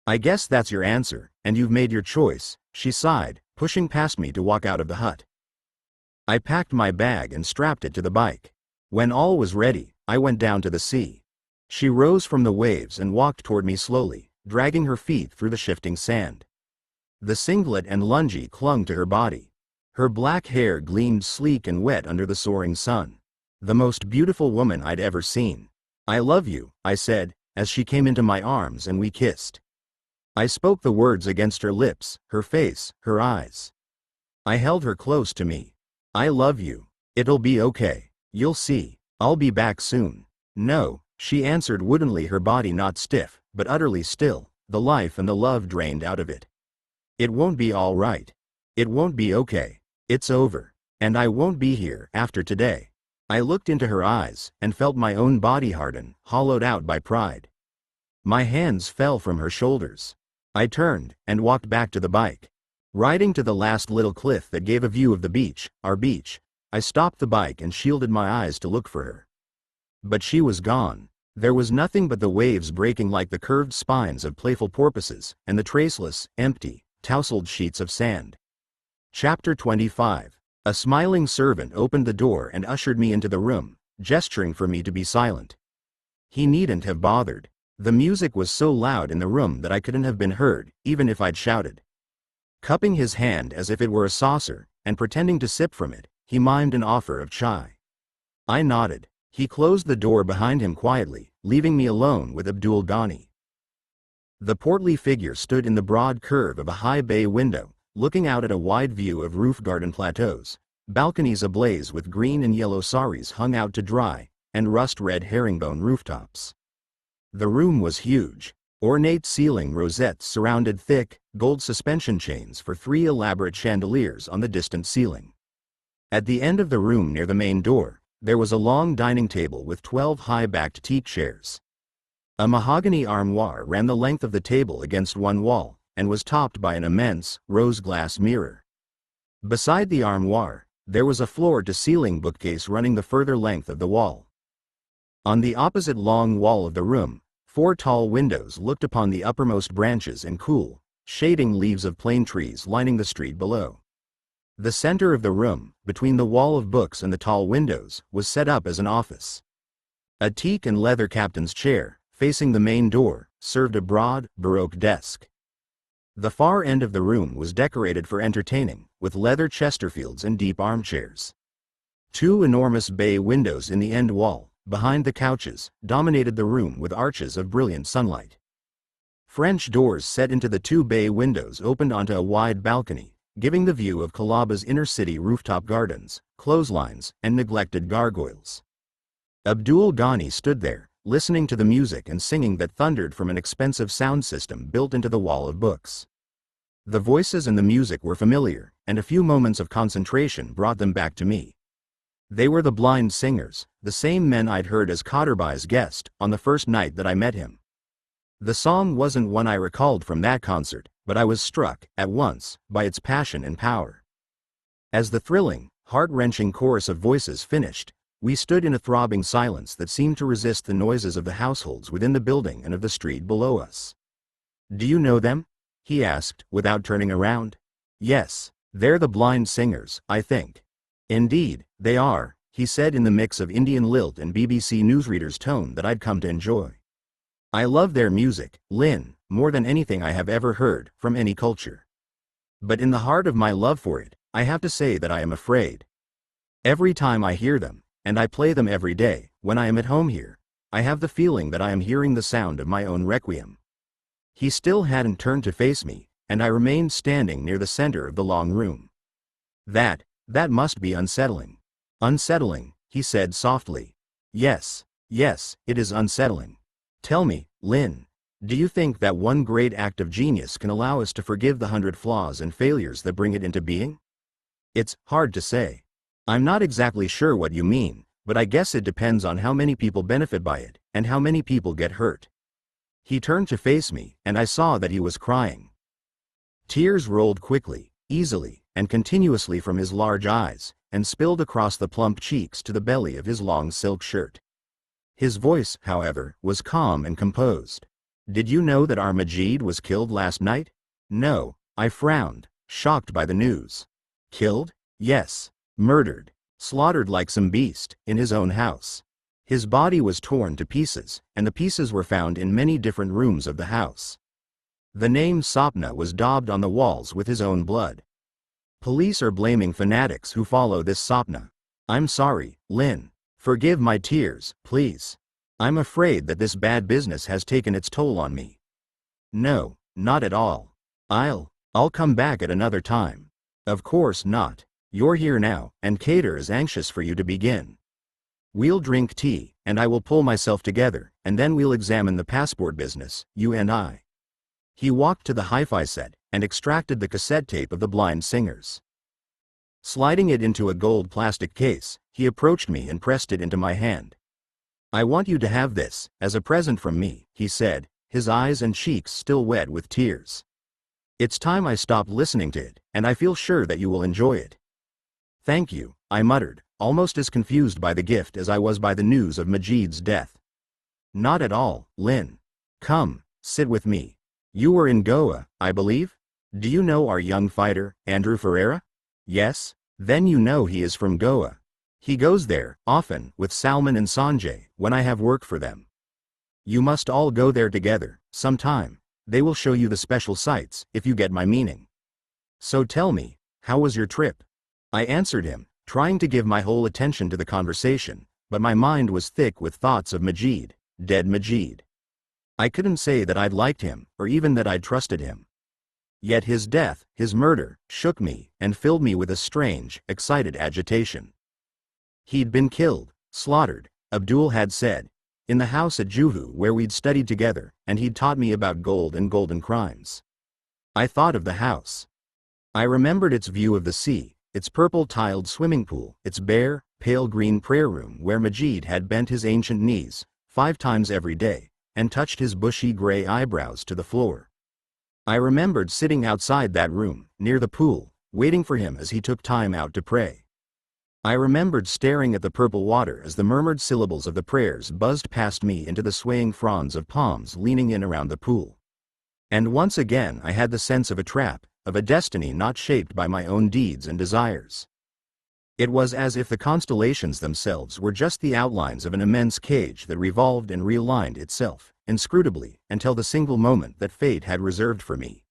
I guess that's your answer, and you've made your choice, she sighed, pushing past me to walk out of the hut. I packed my bag and strapped it to the bike. When all was ready, I went down to the sea. She rose from the waves and walked toward me slowly, dragging her feet through the shifting sand. The singlet and lungi clung to her body. Her black hair gleamed sleek and wet under the soaring sun. The most beautiful woman I'd ever seen. "I love you," I said, as she came into my arms and we kissed. I spoke the words against her lips, her face, her eyes. I held her close to me. "I love you. It'll be okay. You'll see. I'll be back soon." "No," she answered woodenly, her body not stiff, but utterly still, the life and the love drained out of it. "It won't be all right. It won't be okay. It's over. And I won't be here after today." I looked into her eyes, and felt my own body harden, hollowed out by pride. My hands fell from her shoulders. I turned, and walked back to the bike. Riding to the last little cliff that gave a view of the beach, our beach, I stopped the bike and shielded my eyes to look for her. But she was gone. There was nothing but the waves breaking like the curved spines of playful porpoises, and the traceless, empty, tousled sheets of sand. Chapter 25. A smiling servant opened the door and ushered me into the room, gesturing for me to be silent. He needn't have bothered. The music was so loud in the room that I couldn't have been heard, even if I'd shouted. Cupping his hand as if it were a saucer, and pretending to sip from it, he mimed an offer of chai. I nodded. He closed the door behind him quietly, leaving me alone with Abdul Ghani. The portly figure stood in the broad curve of a high bay window, looking out at a wide view of roof garden plateaus, balconies ablaze with green and yellow saris hung out to dry, and rust-red herringbone rooftops. The room was huge. Ornate ceiling rosettes surrounded thick, gold suspension chains for 3 elaborate chandeliers on the distant ceiling. At the end of the room near the main door, there was a long dining table with 12 high-backed teak chairs. A mahogany armoire ran the length of the table against one wall, and was topped by an immense, rose-glass mirror. Beside the armoire, there was a floor-to-ceiling bookcase running the further length of the wall. On the opposite long wall of the room, 4 tall windows looked upon the uppermost branches and cool, shading leaves of plane trees lining the street below. The center of the room, between the wall of books and the tall windows, was set up as an office. A teak and leather captain's chair, facing the main door, served a broad, Baroque desk. The far end of the room was decorated for entertaining, with leather Chesterfields and deep armchairs. 2 enormous bay windows in the end wall, behind the couches, dominated the room with arches of brilliant sunlight. French doors set into the 2 bay windows opened onto a wide balcony, giving the view of Calaba's inner-city rooftop gardens, clotheslines, and neglected gargoyles. Abdul Ghani stood there, listening to the music and singing that thundered from an expensive sound system built into the wall of books. The voices and the music were familiar, and a few moments of concentration brought them back to me. They were the blind singers, the same men I'd heard as Qadrbai's guest on the first night that I met him. The song wasn't one I recalled from that concert, but I was struck, at once, by its passion and power. As the thrilling, heart-wrenching chorus of voices finished, we stood in a throbbing silence that seemed to resist the noises of the households within the building and of the street below us. "Do you know them?" he asked, without turning around. "Yes, they're the blind singers, I think." "Indeed, they are," he said in the mix of Indian lilt and BBC newsreader's tone that I'd come to enjoy. "I love their music, Lynn, more than anything I have ever heard, from any culture. But in the heart of my love for it, I have to say that I am afraid. Every time I hear them, and I play them every day, when I am at home here, I have the feeling that I am hearing the sound of my own requiem." He still hadn't turned to face me, and I remained standing near the center of the long room. That must be unsettling." "Unsettling," he said softly. Yes, it is unsettling. Tell me, Lynn, do you think that one great act of genius can allow us to forgive the 100 flaws and failures that bring it into being? It's hard to say. I'm not exactly sure what you mean, but I guess it depends on how many people benefit by it, and how many people get hurt. He turned to face me, and I saw that he was crying. Tears rolled quickly, easily, and continuously from his large eyes, and spilled across the plump cheeks to the belly of his long silk shirt. His voice, however, was calm and composed. "Did you know that our Majid was killed last night?" "No," I frowned, shocked by the news. "Killed?" "Yes. Murdered. Slaughtered like some beast, in his own house. His body was torn to pieces, and the pieces were found in many different rooms of the house. The name Sapna was daubed on the walls with his own blood. Police are blaming fanatics who follow this Sapna. I'm sorry, Lynn. Forgive my tears, please. I'm afraid that this bad business has taken its toll on me. No, not at all. I'll come back at another time. Of course not. You're here now, and Cater is anxious for you to begin. We'll drink tea, and I will pull myself together, and then we'll examine the passport business, you and I. He walked to the hi-fi set, and extracted the cassette tape of the Blind Singers. Sliding it into a gold plastic case, he approached me and pressed it into my hand. I want you to have this, as a present from me, he said, his eyes and cheeks still wet with tears. It's time I stopped listening to it, and I feel sure that you will enjoy it. Thank you, I muttered, almost as confused by the gift as I was by the news of Majid's death. Not at all, Lynn. Come, sit with me. You were in Goa, I believe? Do you know our young fighter, Andrew Ferreira? Yes? Then you know he is from Goa. He goes there, often, with Salman and Sanjay, when I have work for them. You must all go there together, sometime. They will show you the special sights, if you get my meaning. So tell me, how was your trip? I answered him, trying to give my whole attention to the conversation, but my mind was thick with thoughts of Majid, dead Majid. I couldn't say that I'd liked him, or even that I'd trusted him. Yet his death, his murder, shook me, and filled me with a strange, excited agitation. He'd been killed, slaughtered, Abdul had said, in the house at Juhu where we'd studied together, and he'd taught me about gold and golden crimes. I thought of the house. I remembered its view of the sea, its purple-tiled swimming pool, its bare, pale green prayer room where Majid had bent his ancient knees, 5 times every day, and touched his bushy gray eyebrows to the floor. I remembered sitting outside that room, near the pool, waiting for him as he took time out to pray. I remembered staring at the purple water as the murmured syllables of the prayers buzzed past me into the swaying fronds of palms leaning in around the pool. And once again I had the sense of a trap, of a destiny not shaped by my own deeds and desires. It was as if the constellations themselves were just the outlines of an immense cage that revolved and realigned itself, inscrutably, until the single moment that fate had reserved for me.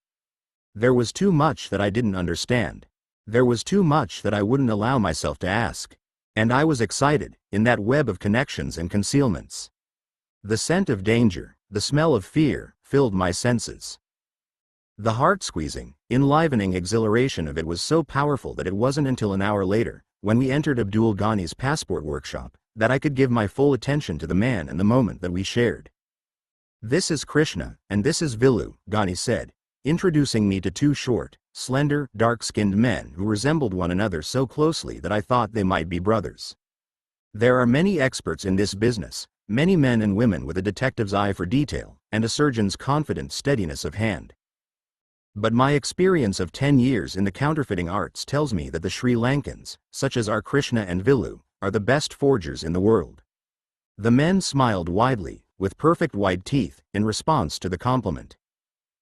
There was too much that I didn't understand. There was too much that I wouldn't allow myself to ask. And I was excited, in that web of connections and concealments. The scent of danger, the smell of fear, filled my senses. The heart-squeezing, enlivening exhilaration of it was so powerful that it wasn't until an hour later, when we entered Abdul Ghani's passport workshop, that I could give my full attention to the man and the moment that we shared. This is Krishna, and this is Vilu, Ghani said, introducing me to 2 short, slender, dark-skinned men who resembled one another so closely that I thought they might be brothers. There are many experts in this business, many men and women with a detective's eye for detail, and a surgeon's confident steadiness of hand. But my experience of 10 years in the counterfeiting arts tells me that the Sri Lankans, such as our Krishna and Vilu, are the best forgers in the world. The men smiled widely, with perfect white teeth, in response to the compliment.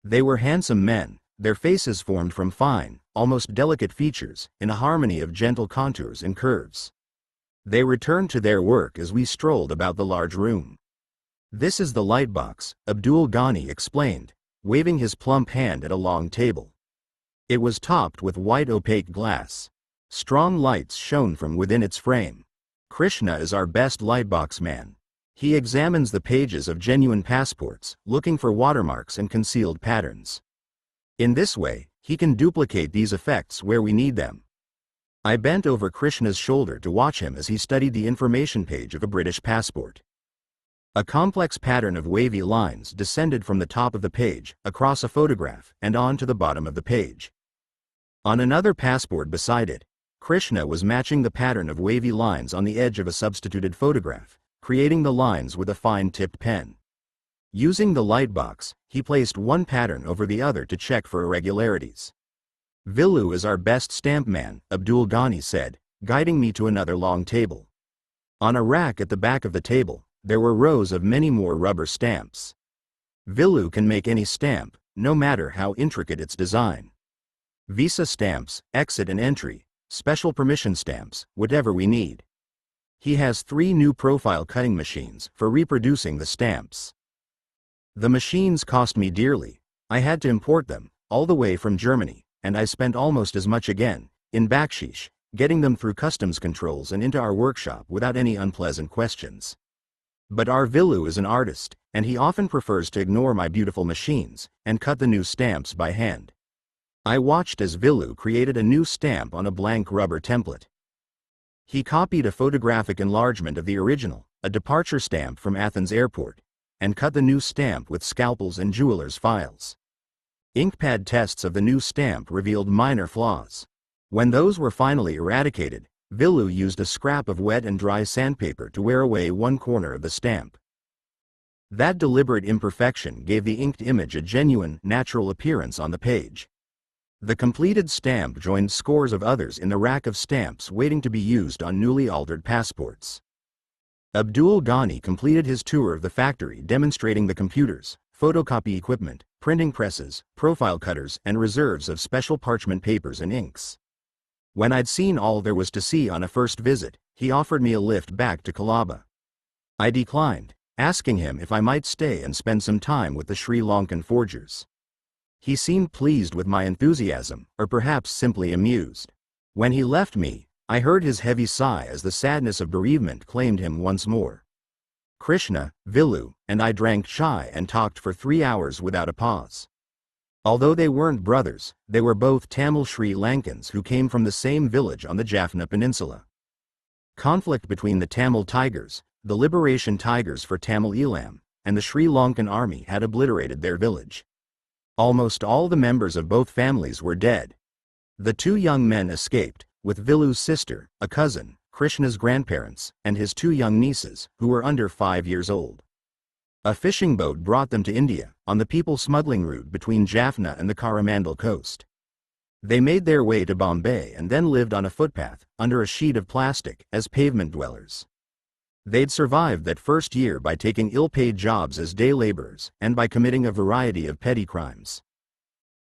They were handsome men, their faces formed from fine, almost delicate features, in a harmony of gentle contours and curves. They returned to their work as we strolled about the large room. This is the lightbox, Abdul Ghani explained, waving his plump hand at a long table. It was topped with white opaque glass. Strong lights shone from within its frame. Krishna is our best lightbox man. He examines the pages of genuine passports, looking for watermarks and concealed patterns. In this way, he can duplicate these effects where we need them. I bent over Krishna's shoulder to watch him as he studied the information page of a British passport. A complex pattern of wavy lines descended from the top of the page, across a photograph, and on to the bottom of the page. On another passport beside it, Krishna was matching the pattern of wavy lines on the edge of a substituted photograph, creating the lines with a fine-tipped pen. Using the lightbox, he placed one pattern over the other to check for irregularities. Vilu is our best stamp man, Abdul Ghani said, guiding me to another long table. On a rack at the back of the table, there were rows of many more rubber stamps. Vilu can make any stamp, no matter how intricate its design. Visa stamps, exit and entry, special permission stamps, whatever we need. He has 3 new profile cutting machines for reproducing the stamps. The machines cost me dearly. I had to import them, all the way from Germany, and I spent almost as much again, in baksheesh, getting them through customs controls and into our workshop without any unpleasant questions. But our Vilu is an artist, and he often prefers to ignore my beautiful machines, and cut the new stamps by hand. I watched as Vilu created a new stamp on a blank rubber template. He copied a photographic enlargement of the original, a departure stamp from Athens airport, and cut the new stamp with scalpels and jeweler's files. Inkpad tests of the new stamp revealed minor flaws. When those were finally eradicated, Vilu used a scrap of wet and dry sandpaper to wear away one corner of the stamp. That deliberate imperfection gave the inked image a genuine, natural appearance on the page. The completed stamp joined scores of others in the rack of stamps waiting to be used on newly altered passports. Abdul Ghani completed his tour of the factory demonstrating the computers, photocopy equipment, printing presses, profile cutters, and reserves of special parchment papers and inks. When I'd seen all there was to see on a first visit, he offered me a lift back to Colaba. I declined, asking him if I might stay and spend some time with the Sri Lankan forgers. He seemed pleased with my enthusiasm, or perhaps simply amused. When he left me, I heard his heavy sigh as the sadness of bereavement claimed him once more. Krishna, Vilu, and I drank chai and talked for 3 hours without a pause. Although they weren't brothers, they were both Tamil Sri Lankans who came from the same village on the Jaffna Peninsula. Conflict between the Tamil Tigers, the Liberation Tigers for Tamil Eelam, and the Sri Lankan army had obliterated their village. Almost all the members of both families were dead. The 2 young men escaped, with Vilu's sister, a cousin, Krishna's grandparents, and his 2 young nieces, who were under 5 years old. A fishing boat brought them to India, on the people smuggling route between Jaffna and the Coromandel coast. They made their way to Bombay and then lived on a footpath, under a sheet of plastic, as pavement dwellers. They'd survived that first year by taking ill-paid jobs as day laborers and by committing a variety of petty crimes.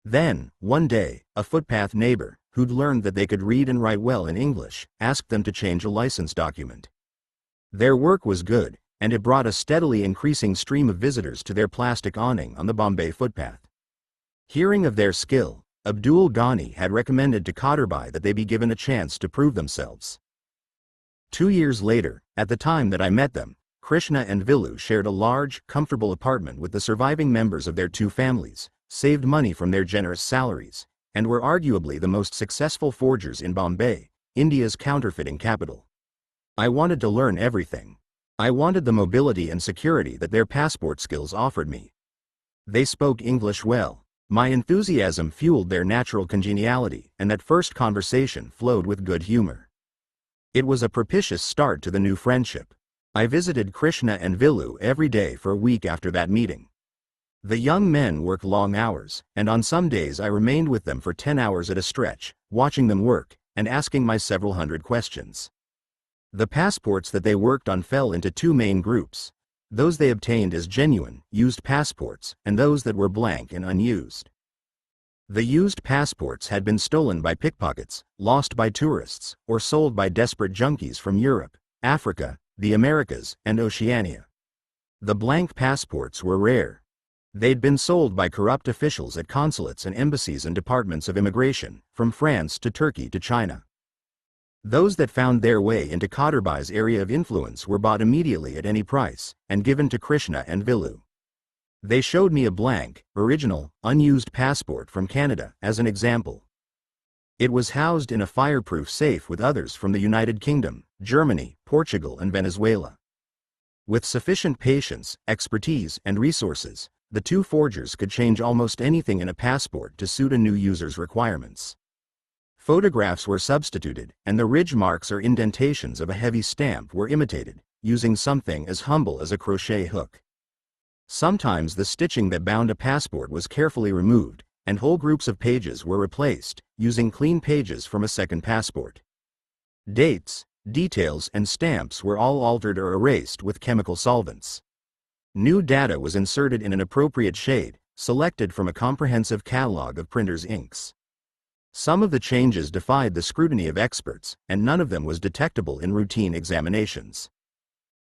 Then, one day, a footpath neighbor, who'd learned that they could read and write well in English, asked them to change a license document. Their work was good, and it brought a steadily increasing stream of visitors to their plastic awning on the Bombay footpath. Hearing of their skill, Abdul Ghani had recommended to Qadarbhai that they be given a chance to prove themselves. 2 years later, at the time that I met them, Krishna and Vilu shared a large, comfortable apartment with the surviving members of their 2 families, saved money from their generous salaries, and were arguably the most successful forgers in Bombay, India's counterfeiting capital. I wanted to learn everything. I wanted the mobility and security that their passport skills offered me. They spoke English well. My enthusiasm fueled their natural congeniality, and that first conversation flowed with good humor. It was a propitious start to the new friendship. I visited Krishna and Vilu every day for a week after that meeting. The young men worked long hours, and on some days I remained with them for 10 hours at a stretch, watching them work, and asking my several hundred questions. The passports that they worked on fell into 2 main groups: those they obtained as genuine, used passports, and those that were blank and unused. The used passports had been stolen by pickpockets, lost by tourists, or sold by desperate junkies from Europe, Africa, the Americas, and Oceania. The blank passports were rare. They'd been sold by corrupt officials at consulates and embassies and departments of immigration, from France to Turkey to China. Those that found their way into Qadarbhai's area of influence were bought immediately at any price, and given to Krishna and Vilu. They showed me a blank, original, unused passport from Canada as an example. It was housed in a fireproof safe with others from the United Kingdom, Germany, Portugal, and Venezuela. With sufficient patience, expertise, and resources, the 2 forgers could change almost anything in a passport to suit a new user's requirements. Photographs were substituted, and the ridge marks or indentations of a heavy stamp were imitated, using something as humble as a crochet hook. Sometimes the stitching that bound a passport was carefully removed, and whole groups of pages were replaced, using clean pages from a second passport. Dates, details, and stamps were all altered or erased with chemical solvents. New data was inserted in an appropriate shade, selected from a comprehensive catalog of printers' inks. Some of the changes defied the scrutiny of experts, and none of them was detectable in routine examinations.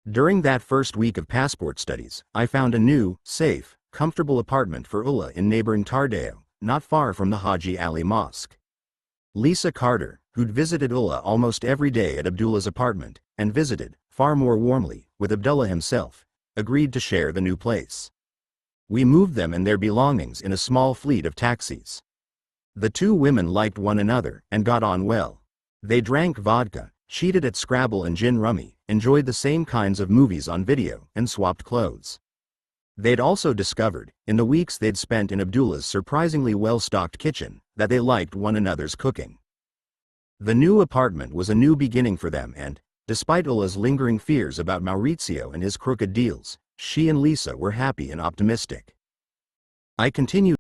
During that first week of passport studies, I found a new, safe, comfortable apartment for Ulla in neighboring Tardeo, not far from the Haji Ali Mosque. Lisa Carter, who'd visited Ulla almost every day at Abdullah's apartment, and visited, far more warmly, with Abdullah himself, agreed to share the new place. We moved them and their belongings in a small fleet of taxis. The two women liked one another and got on well. They drank vodka, cheated at Scrabble and gin rummy, enjoyed the same kinds of movies on video, and swapped clothes. They'd also discovered, in the weeks they'd spent in Abdullah's surprisingly well-stocked kitchen, that they liked one another's cooking. The new apartment was a new beginning for them and, despite Ulla's lingering fears about Maurizio and his crooked deals, she and Lisa were happy and optimistic. I continued